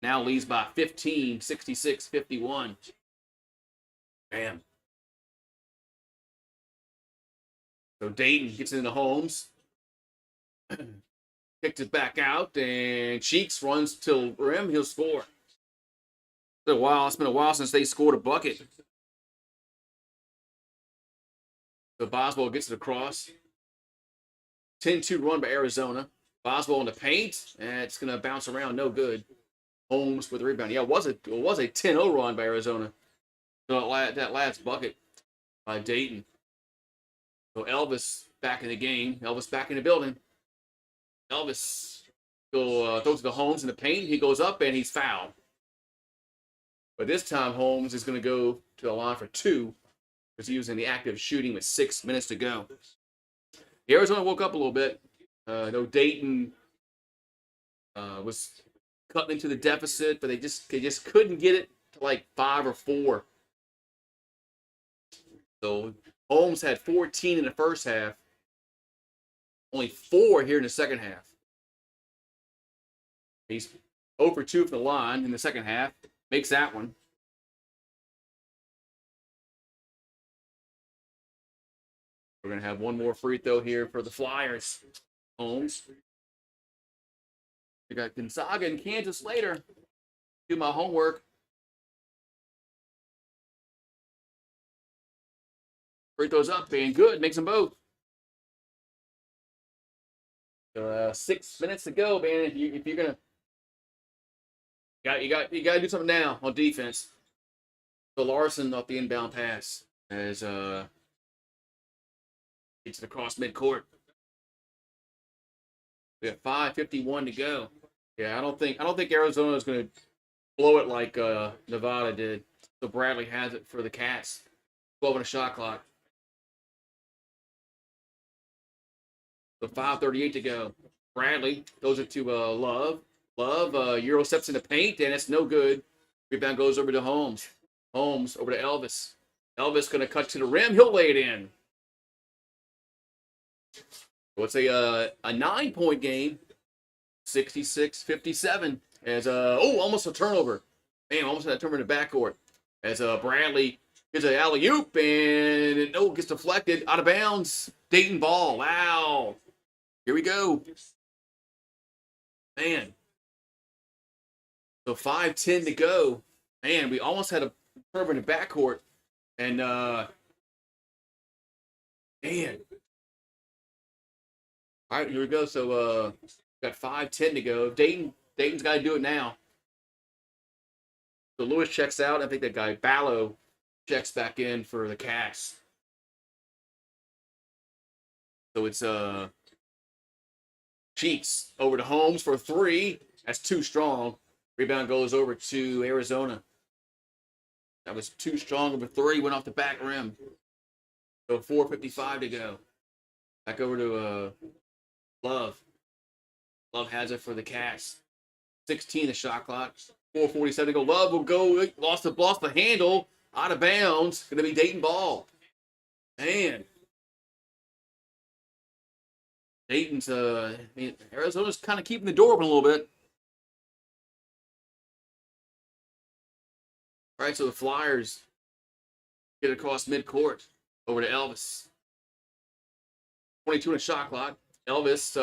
now leads by 15, 66-51. Bam. So Dayton gets into Holmes. Kicks it back out, and Cheeks runs to rim. He'll score. It's been a while since they scored a bucket. So Boswell gets it across. 10-2 run by Arizona. Boswell in the paint, and it's going to bounce around. No good. Holmes with the rebound. Yeah, it was a 10-0 run by Arizona. So that last bucket by Dayton. So Elvis back in the game. Elvis back in the building. Elvis throws to Holmes in the paint. He goes up and he's fouled. But this time Holmes is going to go to the line for 2 because he was in the active shooting with 6 minutes to go. Arizona woke up a little bit. No, Dayton was cutting into the deficit, but they just couldn't get it to like 5 or 4. So Holmes had 14 in the first half. Only 4 here in the second half. He's 0 for 2 from the line in the second half. Makes that one. We're going to have one more free throw here for the Flyers. Holmes. We got Gonzaga and Kansas later. Do my homework. Free throws up, being good. Makes them both. 6 minutes to go, man. If you're gonna, you got to do something now on defense. So Larson off the inbound pass as gets it across midcourt. We got 5:51 to go. Yeah, I don't think Arizona is going to blow it like Nevada did. So Bradley has it for the Cats. 12 on a shot clock. So 5:38 to go. Bradley throws it to Love. Love, Euro steps in the paint, and it's no good. Rebound goes over to Holmes. Holmes over to Elvis. Elvis going to cut to the rim. He'll lay it in. So it's a 9-point game. 66-57. As almost a turnover. Man, almost had a turnover in the backcourt. As Bradley gets an alley-oop, and it gets deflected out of bounds. Dayton ball. Wow. Here we go. Man. So 5:10 to go. Man, we almost had a turnover in the backcourt. And, man. All right, here we go. So, got 5:10 to go. Dayton's got to do it now. So Lewis checks out. I think that guy Ballo checks back in for the Cats. So it's Cheeks over to Holmes for 3. That's too strong. Rebound goes over to Arizona. That was too strong of a 3. Went off the back rim. So 4:55 to go. Back over to Love. Love has it for the Cats. 16 the shot clock. 4:47 to go. Love will go. Lost the handle. Out of bounds. Going to be Dayton ball. Man. Dayton's, Arizona's kind of keeping the door open a little bit. All right, so the Flyers get across midcourt over to Elvis. 22 in the shot clock. Elvis,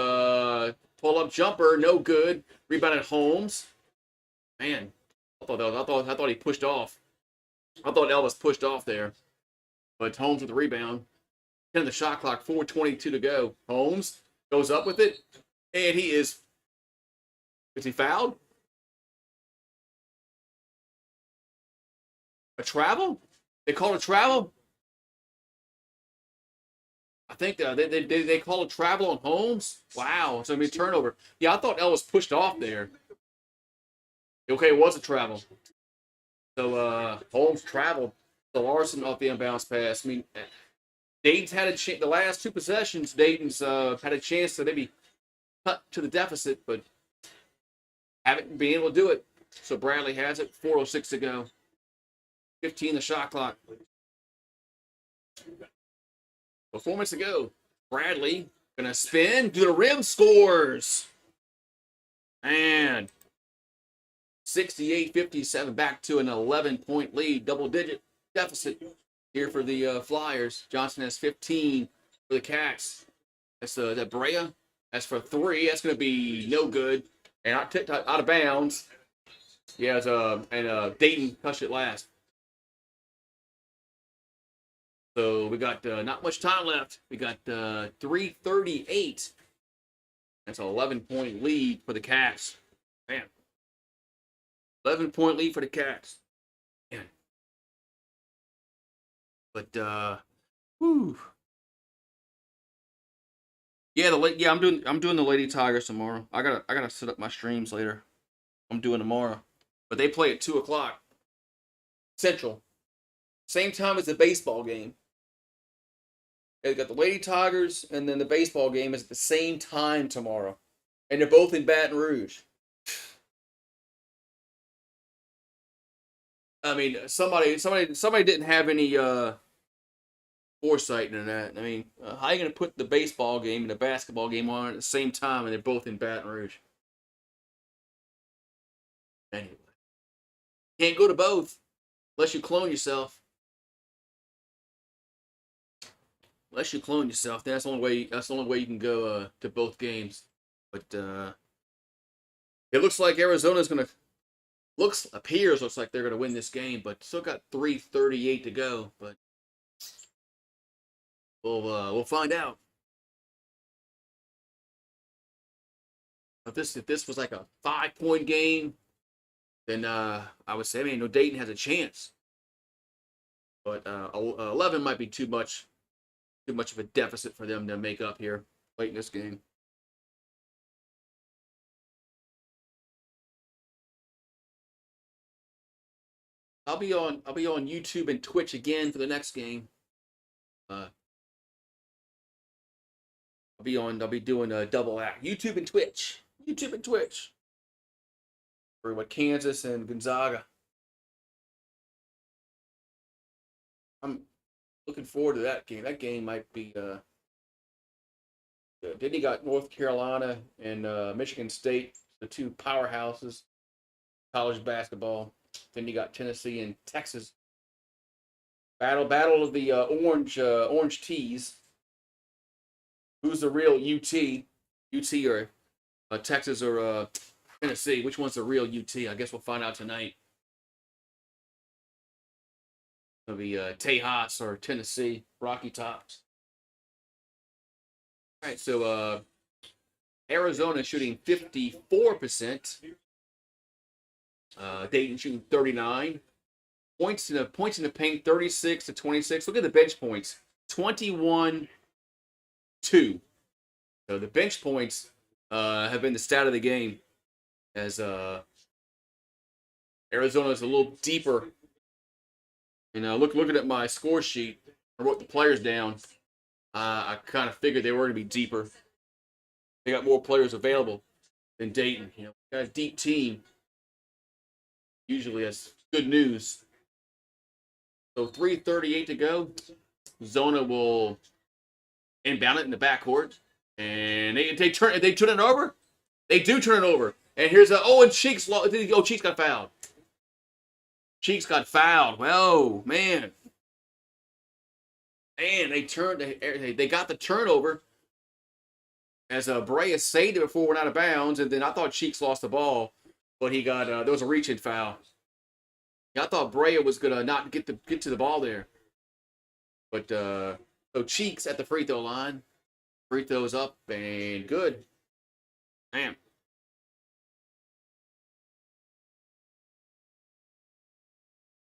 pull-up jumper, no good. Rebounded Holmes. Man, I thought he pushed off. I thought Elvis pushed off there, but Holmes with the rebound. 10 in the shot clock. 4:22 to go. Holmes goes up with it, and he is. Is he fouled? A travel? They call it travel? I think they call it travel on Holmes. Wow, it's going to be a turnover. Yeah, I thought Elvis pushed off there. Okay, it was a travel. So Holmes traveled. The Larson off the inbounds pass. I mean, Dayton's had a chance. The last 2 possessions, Dayton's had a chance to maybe cut to the deficit, but haven't been able to do it. So Bradley has it. 4:06 to go. 15 the shot clock. 4 minutes to go. Bradley gonna spin to the rim, scores. And 68-57, back to an 11-point lead, double-digit deficit here for the Flyers. Johnson has 15 for the Cats. That's that Brea. That's for 3. That's gonna be no good and out of bounds. Yeah, and Dayton touched it last. So we got not much time left. We got 3:38. That's an 11-point lead for the Cats. Man. 11-point lead for the Cats. Man. But whew. Yeah, I'm doing the Lady Tigers tomorrow. I gotta set up my streams later. I'm doing tomorrow. But they play at 2:00 Central. Same time as the baseball game. They got the Lady Tigers, and then the baseball game is at the same time tomorrow. And they're both in Baton Rouge. I mean, somebody didn't have any foresight in that. I mean, how are you going to put the baseball game and the basketball game on at the same time, and they're both in Baton Rouge? Anyway, can't go to both unless you clone yourself. Unless you clone yourself, that's the only way. That's the only way you can go to both games. But it looks like Arizona's gonna. Looks like they're gonna win this game, but still got 3:38 to go. But we'll find out. If this was like a 5-point game, then I would say, no, Dayton has a chance. But 11 might be too much of a deficit for them to make up here late in this game. I'll be on YouTube and Twitch again for the next game. I'll I'll be doing a double act. YouTube and Twitch. For what, Kansas and Gonzaga. I'm looking forward to that game. That game might be good. Then you got North Carolina and Michigan State, the two powerhouses, college basketball. Then you got Tennessee and Texas. Battle of the orange tees. Who's the real UT? UT or Texas or Tennessee? Which one's the real UT? I guess we'll find out tonight. It'll be Tejas or Tennessee, Rocky Tops. All right, so Arizona shooting 54%. Dayton shooting 39. Points in the paint 36 to 26. Look at the bench points, 21-2. So the bench points have been the stat of the game, as Arizona is a little deeper. Looking at my score sheet, I wrote the players down. I kind of figured they were going to be deeper. They got more players available than Dayton. Got a deep team. Usually that's good news. So 3:38 to go. Zona will inbound it in the backcourt, and they turn it over. They do turn it over, and here's and Cheeks. Cheeks got fouled. Whoa, man. And they got the turnover as Brea saved it before went out of bounds, and then I thought Cheeks lost the ball, but he got there was a reach-in foul. I thought Brea was gonna not get to the ball there, but so Cheeks at the free throw line, free throws up and good. Damn.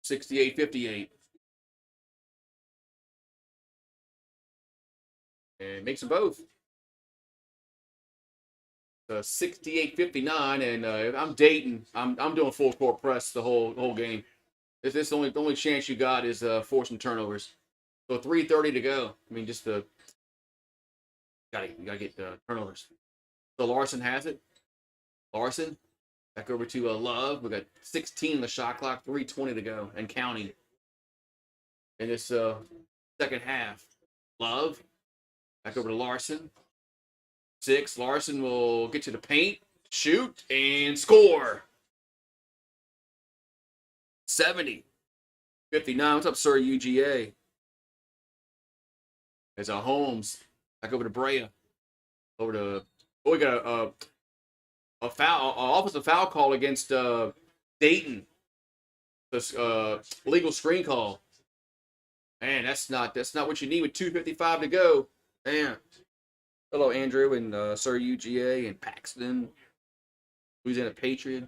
68-58. And makes them both. 68-59, and if I'm Dayton, I'm doing full court press the whole game. This the only chance you got is forcing turnovers. So 3:30 to go. I mean, just you gotta get turnovers. So Larson has it. Larson back over to Love. We got 16 on the shot clock. 3:20 to go and counting. In this second half, Love back over to Larson. 6. Larson will get to the paint, shoot, and score. 70-59. What's up, sir? UGA. There's a Holmes back over to Brea. Over to we got a foul, offensive foul call against Dayton. This legal screen call. Man, that's not what you need with 2:55 to go. Man. Hello, Andrew and Sir UGA and Paxton. Who's in a Patriot?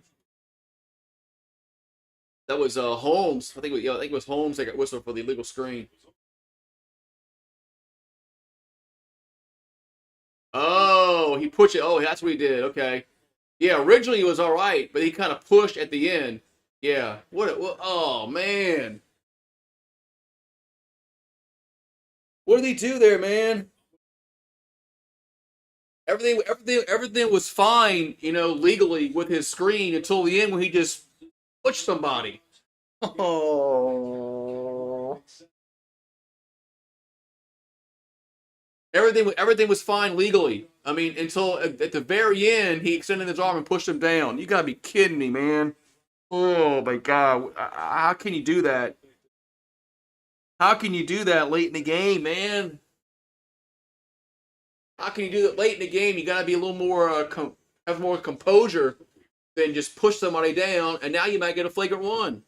That was Holmes. I think it was Holmes that got whistled for the illegal screen. Oh, he pushed it. Oh, that's what he did. Okay. Yeah, originally it was all right, but he kind of pushed at the end. Yeah. What? Oh man. What did he do there, man? Everything was fine, legally with his screen until the end when he just pushed somebody. Oh. Everything was fine legally. I mean, until at the very end, he extended his arm and pushed him down. You gotta be kidding me, man. Oh my God. How can you do that? How can you do that late in the game, man? How can you do that late in the game? You got to be a little more, have more composure than just push somebody down, and now you might get a flagrant one,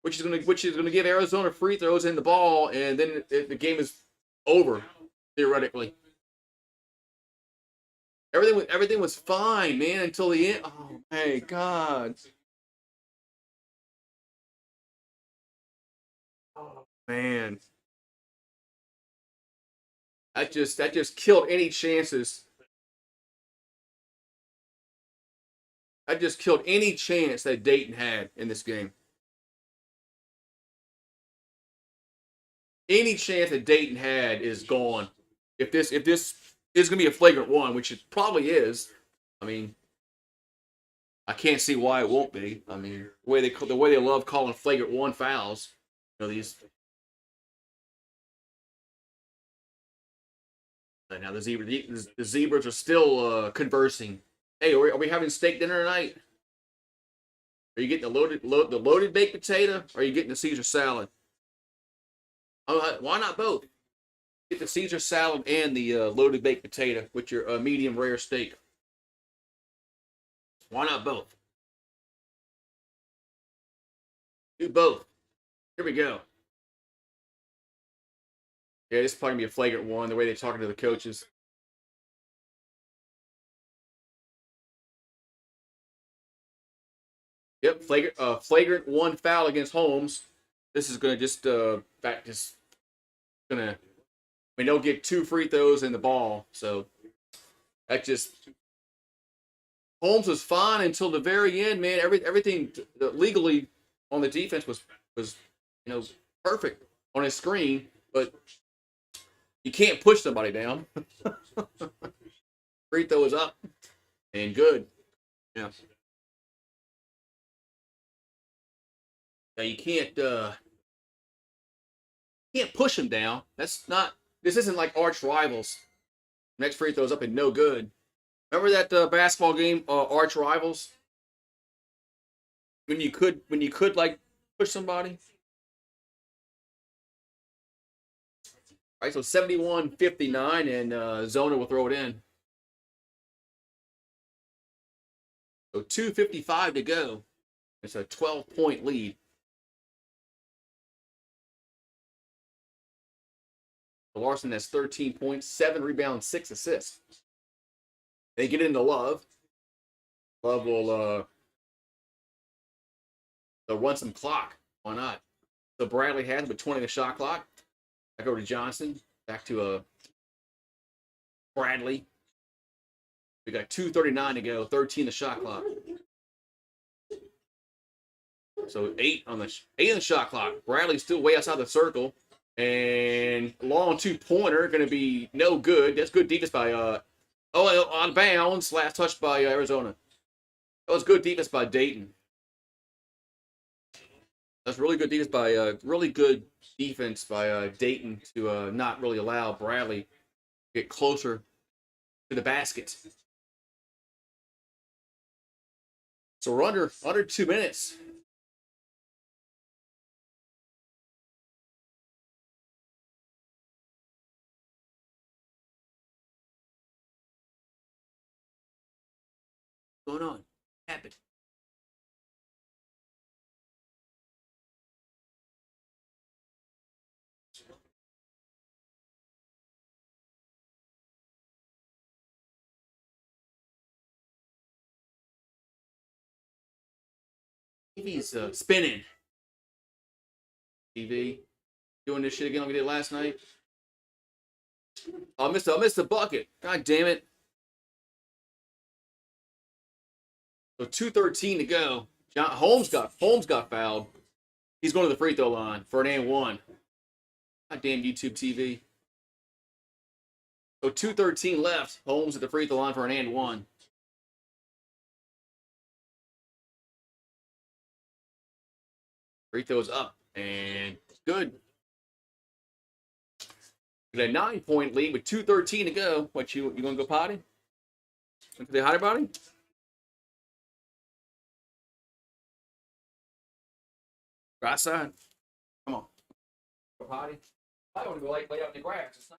which is gonna give Arizona free throws in the ball, and then the game is over theoretically. Everything was fine, man, until the end. Oh my God. Oh man. That just killed any chances. That just killed any chance that Dayton had in this game. Any chance that Dayton had is gone. If this is going to be a flagrant one, which it probably is. I mean, I can't see why it won't be. I mean, the way they love calling flagrant one fouls. You know these. Now the zebras are still conversing. Hey, are we having steak dinner tonight? Are you getting the loaded baked potato? Or are you getting the Caesar salad? Oh, why not both? Get the Caesar salad and the loaded baked potato with your medium rare steak. Why not both? Do both. Here we go. Yeah, this is probably gonna be a flagrant one. The way they're talking to the coaches. Yep, flagrant one foul against Holmes. This is gonna just gonna. We don't get 2 free throws in the ball, so that just Holmes was fine until the very end, man. Everything legally on the defense was perfect on his screen, but you can't push somebody down. Free throw is up and good. Yeah. Yeah, you can't push him down. That's not. This isn't like arch rivals. Next free throw's up and no good. Remember that basketball game, arch rivals, when you could like push somebody. Right, so 71-59, and Zona will throw it in. So 2:55 to go. It's a 12-point lead. Larson has 13 points, 7 rebounds, 6 assists. They get into Love. Love will they'll run some clock. Why not? So Bradley has with 20 the shot clock. Back over to Johnson. Back to Bradley. We got 2:39 to go. 13 the shot clock. So 8 on the shot clock. Bradley's still way outside the circle. And long 2-pointer going to be no good. That's good defense by out of bounds. Last touch by Arizona. That was good defense by Dayton. That's really good defense by Dayton to not really allow Bradley to get closer to the basket. So we're under 2 minutes. What's going on? What happened? TV's spinning. TV doing this shit again like we did last night. Oh, I missed the bucket. God damn it. So 2:13 to go. Holmes got fouled. He's going to the free throw line for an and one. God damn YouTube TV. So 2:13 left. Holmes at the free throw line for an and one. Free throws up and good. Got a 9-point lead with 2:13 to go. What you gonna go potty? Want to say hi, buddy? Go outside. Come on. Go potty. I want to go lay out in the grass. It's not.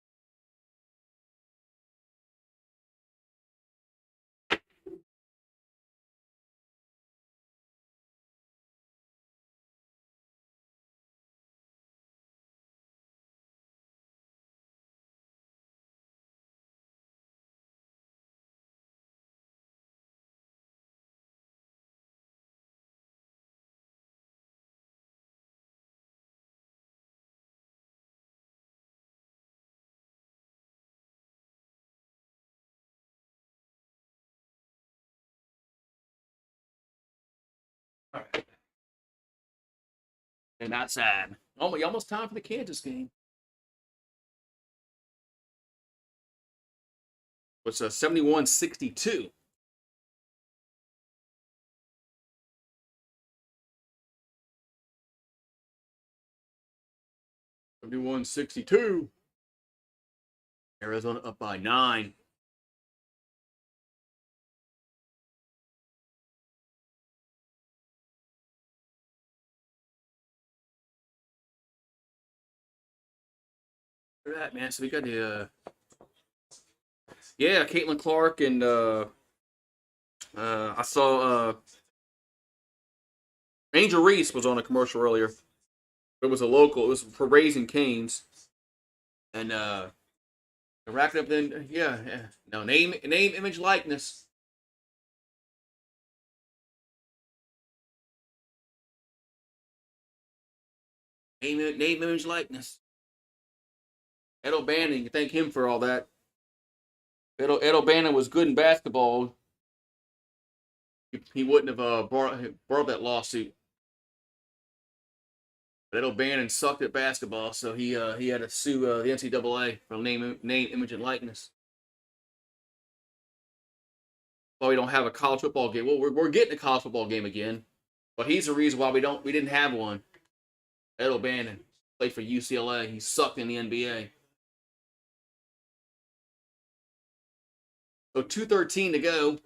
All right. And outside. Almost time for the Kansas game. It's 71-62. Arizona up by 9. Look at that, man. So we got the Caitlin Clark and I saw Angel Reese was on a commercial earlier. It was a local. It was for Raising Canes, and racking up. Then no name, image, likeness. Name, image, likeness. Ed O'Bannon, you thank him for all that. Ed O'Bannon was good in basketball. He wouldn't have brought that lawsuit. But Ed O'Bannon sucked at basketball, so he had to sue the NCAA for name, image, and likeness. Well, we don't have a college football game. Well, we're getting a college football game again, but he's the reason why we didn't have one. Ed O'Bannon played for UCLA. He sucked in the NBA. So 2:13 to go.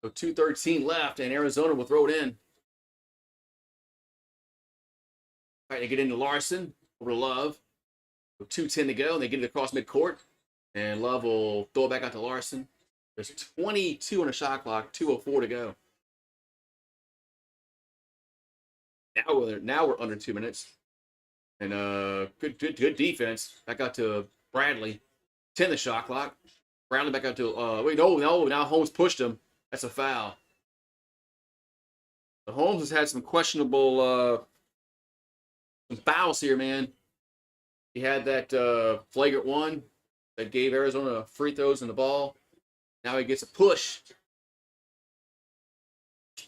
So 2:13 left, and Arizona will throw it in. All right, they get into Larson over to Love. So 2:10 to go, and they get it across midcourt. And Love will throw it back out to Larson. There's 22 on the shot clock, 2:04 to go. Now we're under 2 minutes. And good defense. Back out to Bradley. 10 the shot clock. Bradley back out to now Holmes pushed him. That's a foul. The Holmes has had some questionable some fouls here, man. He had that flagrant one that gave Arizona free throws in the ball. Now he gets a push.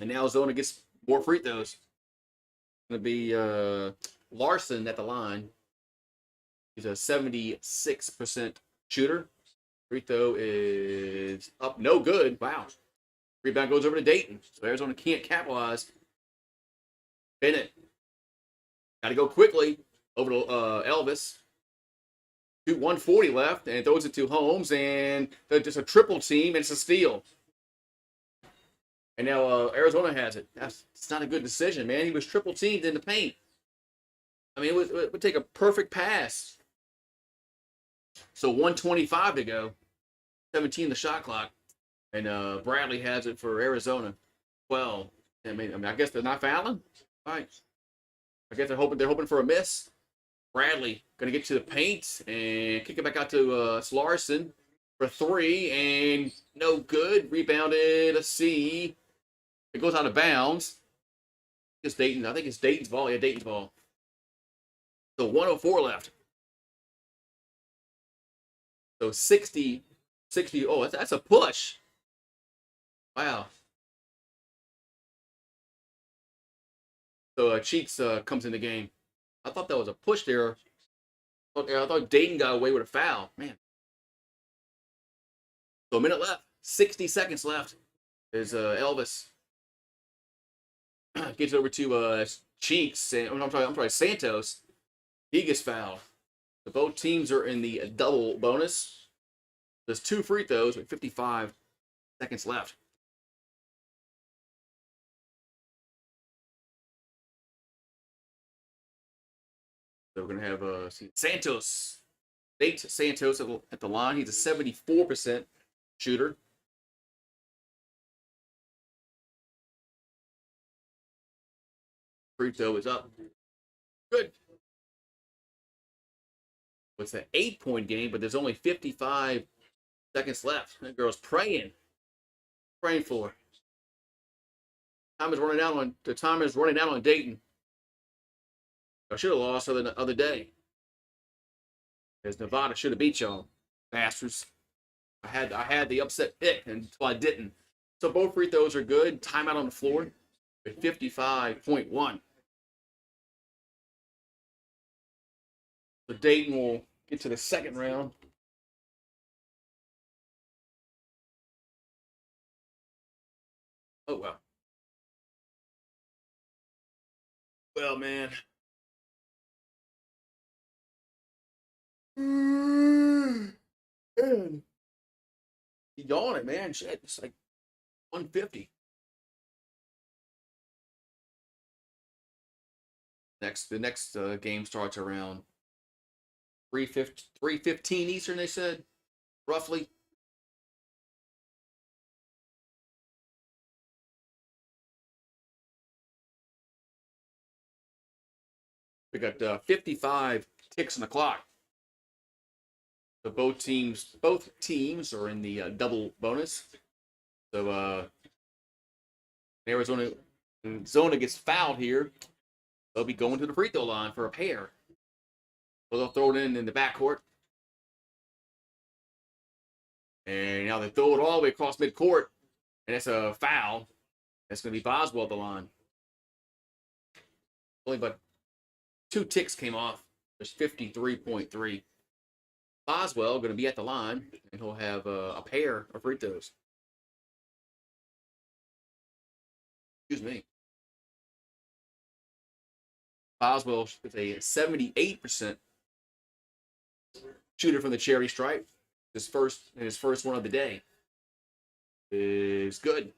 And now Arizona gets more free throws. It's going to be Larson at the line. He's a 76% shooter. Free throw is up, no good. Wow. Rebound goes over to Dayton. So Arizona can't capitalize. Bennett. Got to go quickly over to Elvis. 1:40 left, and throws it to Holmes, and just a triple team, and it's a steal. And now Arizona has it. It's not a good decision, man. He was triple teamed in the paint. I mean, it would take a perfect pass. So 1:25 to go. 17 the shot clock. And Bradley has it for Arizona. 12. I mean, I guess they're not fouling. All right. I guess they're hoping for a miss. Bradley going to get to the paint and kick it back out to Larson for 3, and no good. Rebounded. Let's see. It goes out of bounds. It's Dayton. I think it's Dayton's ball. Yeah, Dayton's ball. So 1:04 left. So 60. Oh, that's a push. Wow. So Cheeks comes in the game. I thought that was a push there. I thought Dayton got away with a foul. Man. So a minute left. 60 seconds left. Is Elvis. Gets over to Cheeks. I'm sorry, Santos. He gets fouled. So both teams are in the double bonus. There's 2 free throws with 55 seconds left. So we're going to have Santos. Nate Santos at the line. He's a 74% shooter. Free throw is up. Good. It's an 8-point game, but there's only 55 seconds left. That girl's praying. Praying for her. The time is running out on Dayton. I should have lost the other day. Because Nevada should have beat y'all, bastards. I had the upset pick until I didn't. So both free throws are good. Timeout on the floor at 55.1. So Dayton will get to the second round. Oh, wow. Well, man. Man. Yawning, man. Shit, it's like 150. The next game starts around 3:15 Eastern, they said, roughly. We got 55 ticks on the clock. So both teams are in the double bonus. So Arizona gets fouled here. They'll be going to the free throw line for a pair. So they'll throw it in the backcourt. And now they throw it all the way across midcourt. And it's a foul. That's going to be Boswell at the line. Only but 2 ticks came off. There's 53.3. Boswell going to be at the line, and he'll have a pair of free throws. Excuse me. Boswell is a 78% shooter from the charity stripe. His first one of the day is good.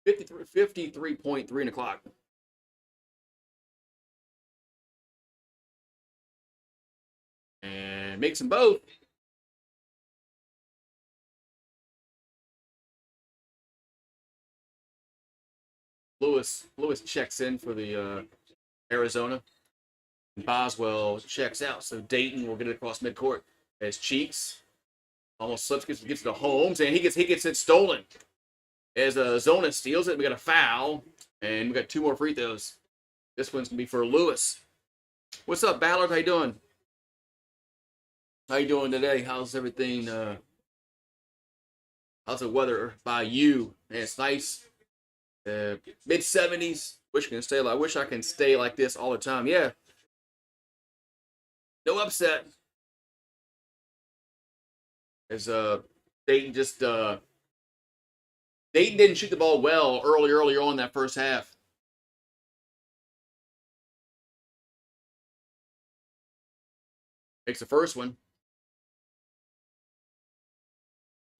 $53.3 in the clock. And makes them both. Lewis checks in for the Arizona. And Boswell checks out. So Dayton will get it across midcourt as Cheeks almost slips, gets to Holmes, and he gets it stolen. As Zona steals it, we got a foul, and we got 2 more free throws. This one's gonna be for Lewis. What's up, Ballard? How you doing? How you doing today? How's everything? How's the weather by you? Man, it's nice. Mid 70s. Wish I can stay like this all the time. Yeah. No upset. As Dayton Dayton didn't shoot the ball well earlier on in that first half. Makes the first one.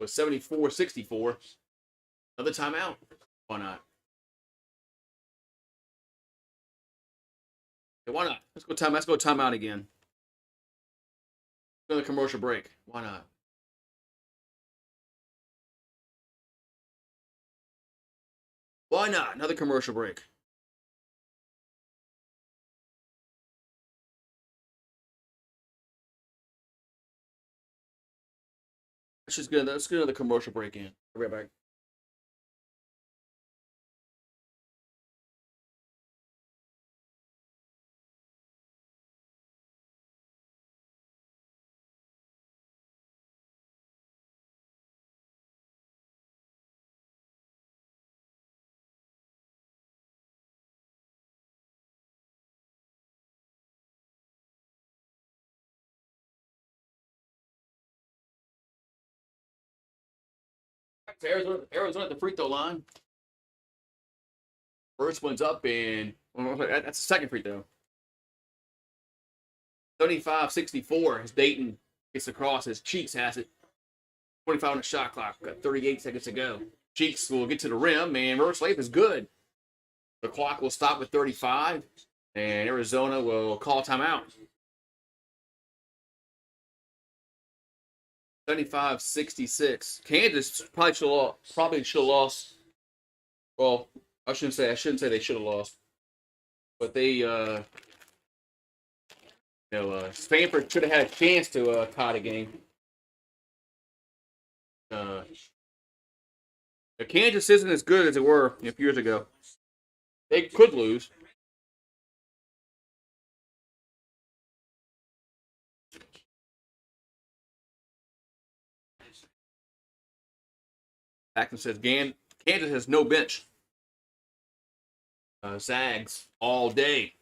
It was 74-64. Another timeout. Why not? Hey, why not? Let's go timeout again. Another commercial break. Why not? Why not? Another commercial break. Let's get another commercial break in. I'll be right back. Arizona at the free throw line. First one's up, and that's the second free throw. 75-64 as Dayton gets across as Cheeks has it. 25 on the shot clock. Got 38 seconds to go. Cheeks will get to the rim, and reverse layup is good. The clock will stop at 35, and Arizona will call timeout. 75-66. Kansas probably should have lost. Well, I shouldn't say they should have lost, but they Stanford should have had a chance to tie the game. Kansas isn't as good as they were a few years ago. They could lose. Paxton says Kansas has no bench. Zags all day.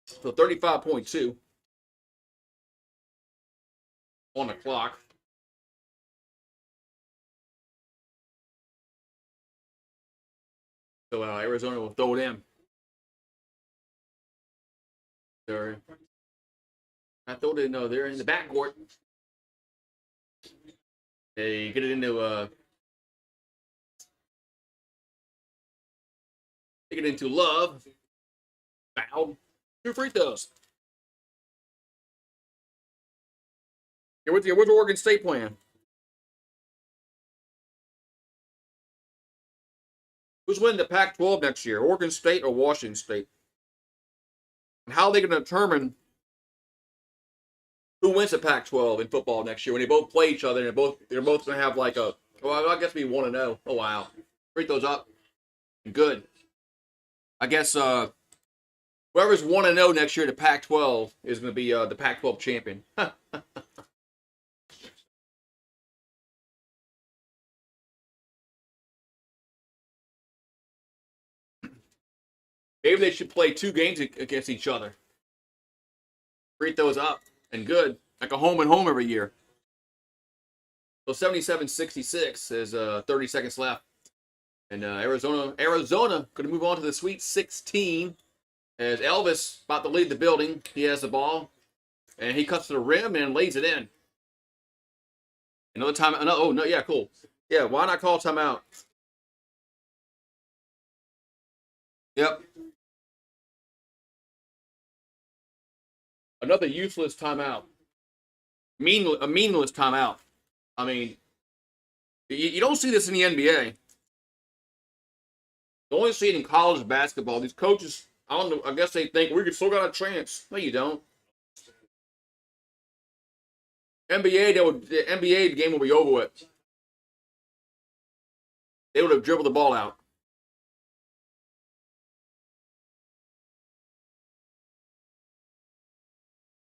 So 35.2 on the clock. So Arizona will throw it in. I thought they know they're in the backcourt. They get it into Love. Foul. 2 free throws. What's Oregon State playing? Who's winning the Pac-12 next year? Oregon State or Washington State? And how are they going to determine who wins the Pac-12 in football next year when they both play each other and they're both going to have like a, well, I guess we 1-0. Oh wow, free throws up, good. I guess whoever's 1-0 next year, the Pac-12 is going to be the Pac-12 champion. Maybe they should play 2 games against each other. Free throws up and good, like a home and home every year. So 77-66 is 30 seconds left. And Arizona going to move on to the Sweet 16 as Elvis about to leave the building. He has the ball, and he cuts to the rim and lays it in. Another time. Oh, no, yeah, cool. Yeah, why not call timeout? Yep. Another useless timeout. A meaningless timeout. I mean, you don't see this in the NBA. You only see it in college basketball. These coaches, I don't know, I guess they think we still got a chance. No, you don't. The NBA game will be over with. They would have dribbled the ball out.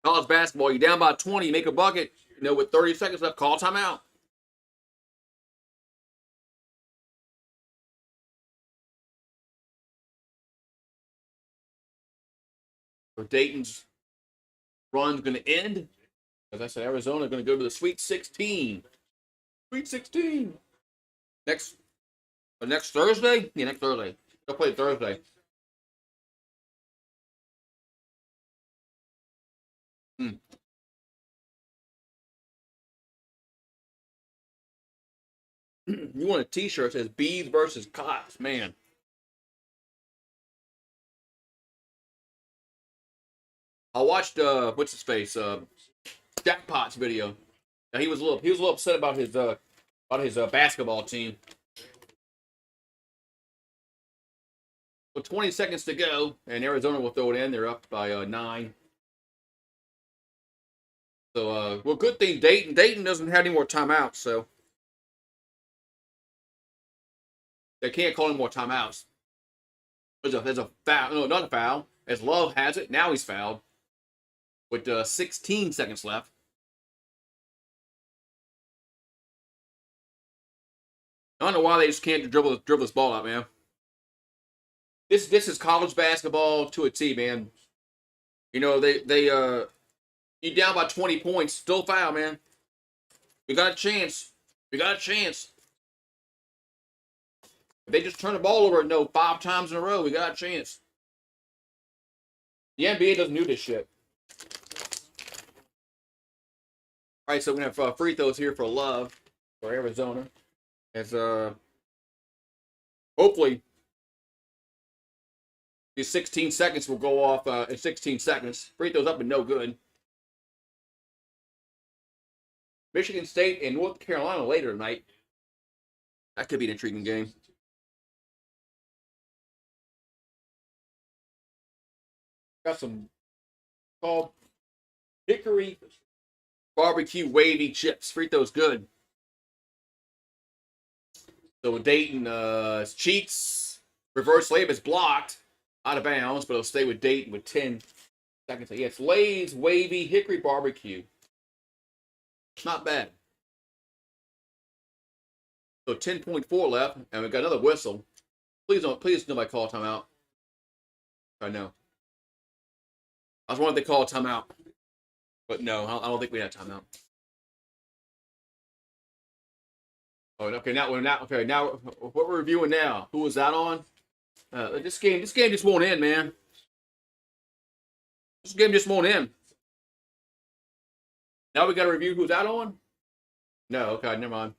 College basketball, you're down by 20, you make a bucket, with 30 seconds left, call timeout. So Dayton's run's going to end. As I said, Arizona going to go to the Sweet 16. Sweet 16. Next Thursday? Yeah, next Thursday. They'll play Thursday. You want a T-shirt that says Bees versus Cops, man. I watched what's his face Jackpot's video. Now, he was a little upset about his basketball team. With 20 seconds to go, and Arizona will throw it in. They're up by 9. So, well, good thing Dayton doesn't have any more timeouts, so they can't call any more timeouts. There's a foul. No, not a foul. As Love has it, now he's fouled with 16 seconds left. I don't know why they just can't dribble this ball out, man. This is college basketball to a T, man. You down by 20 points, still foul, man. We got a chance. If they just turn the ball over 5 times in a row, we got a chance. The NBA doesn't do this shit. All right, so we're going to have free throws here for Love for Arizona. As hopefully these 16 seconds will go off in 16 seconds. Free throws up and no good. Michigan State and North Carolina later tonight. That could be an intriguing game. Got some called Hickory Barbecue Wavy Chips. Free throws good. So with Dayton, cheats. Reverse layup is blocked out of bounds, but it'll stay with Dayton with 10 Second, yeah, it's Lay's Wavy Hickory Barbecue. It's not bad. So 10.4 left, and we've got another whistle. Please nobody call timeout. I know. I was wondering if they call a timeout, but no, I don't think we have timeout. Oh, okay. Now we're not okay. Now what we're reviewing now? Who was that on? This game just won't end, man. This game just won't end. Now we got to review who's that on. No, okay, never mind.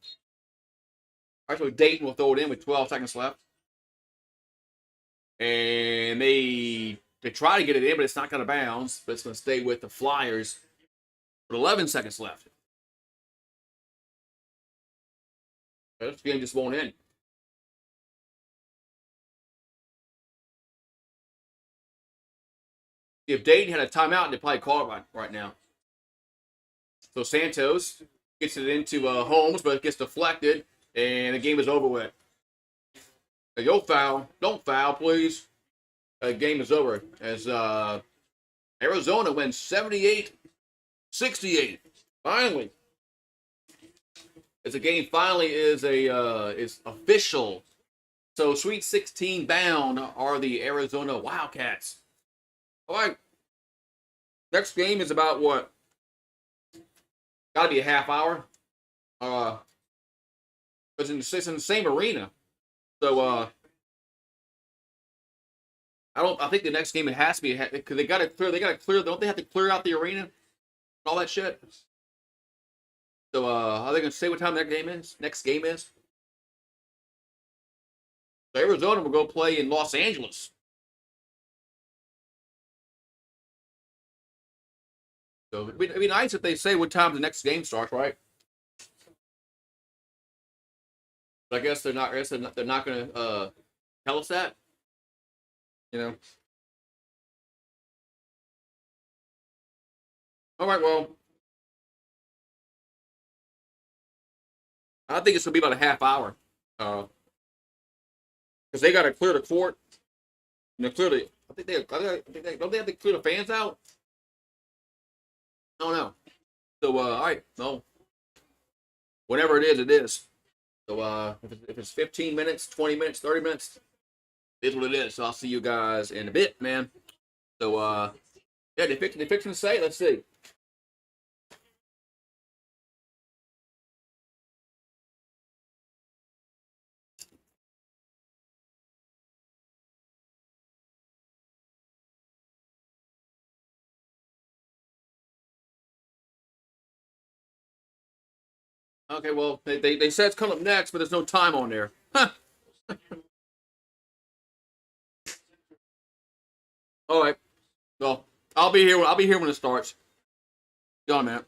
All right, so Dayton will throw it in with 12 seconds left, and they try to get it in, but it's not going to bounce. But it's going to stay with the Flyers with 11 seconds left. This game just won't end. If Dayton had a timeout, they'd probably call it right now. So Santos gets it into Holmes, but it gets deflected, and the game is over with. Hey, don't foul, please. The game is over as Arizona wins 78-68. Finally, as the game finally is official. So Sweet 16 bound are the Arizona Wildcats. All right. Next game is about what? Got to be a half hour. It's in the same arena. So I think the next game it has to be because they got to clear. Don't they have to clear out the arena and all that shit? So are they gonna say what time that game is? Next game is. So Arizona will go play in Los Angeles. So it'd be nice if they say what time the next game starts, right? But I guess they're not. They're not going to tell us that. You know. All right. Well, I think it's going to be about a half hour, because they got to clear the court. And clear the. I think they don't they have to clear the fans out. I don't know. So all right. No. Whatever it is, it is. So if it's 15 minutes, 20 minutes, 30 minutes, it is what it is. So I'll see you guys in a bit, man. So yeah, they fixing to say. Let's see. Okay, well they said it's coming up next, but there's no time on there. Huh. All right. Well, I'll be here when it starts. Go on, man.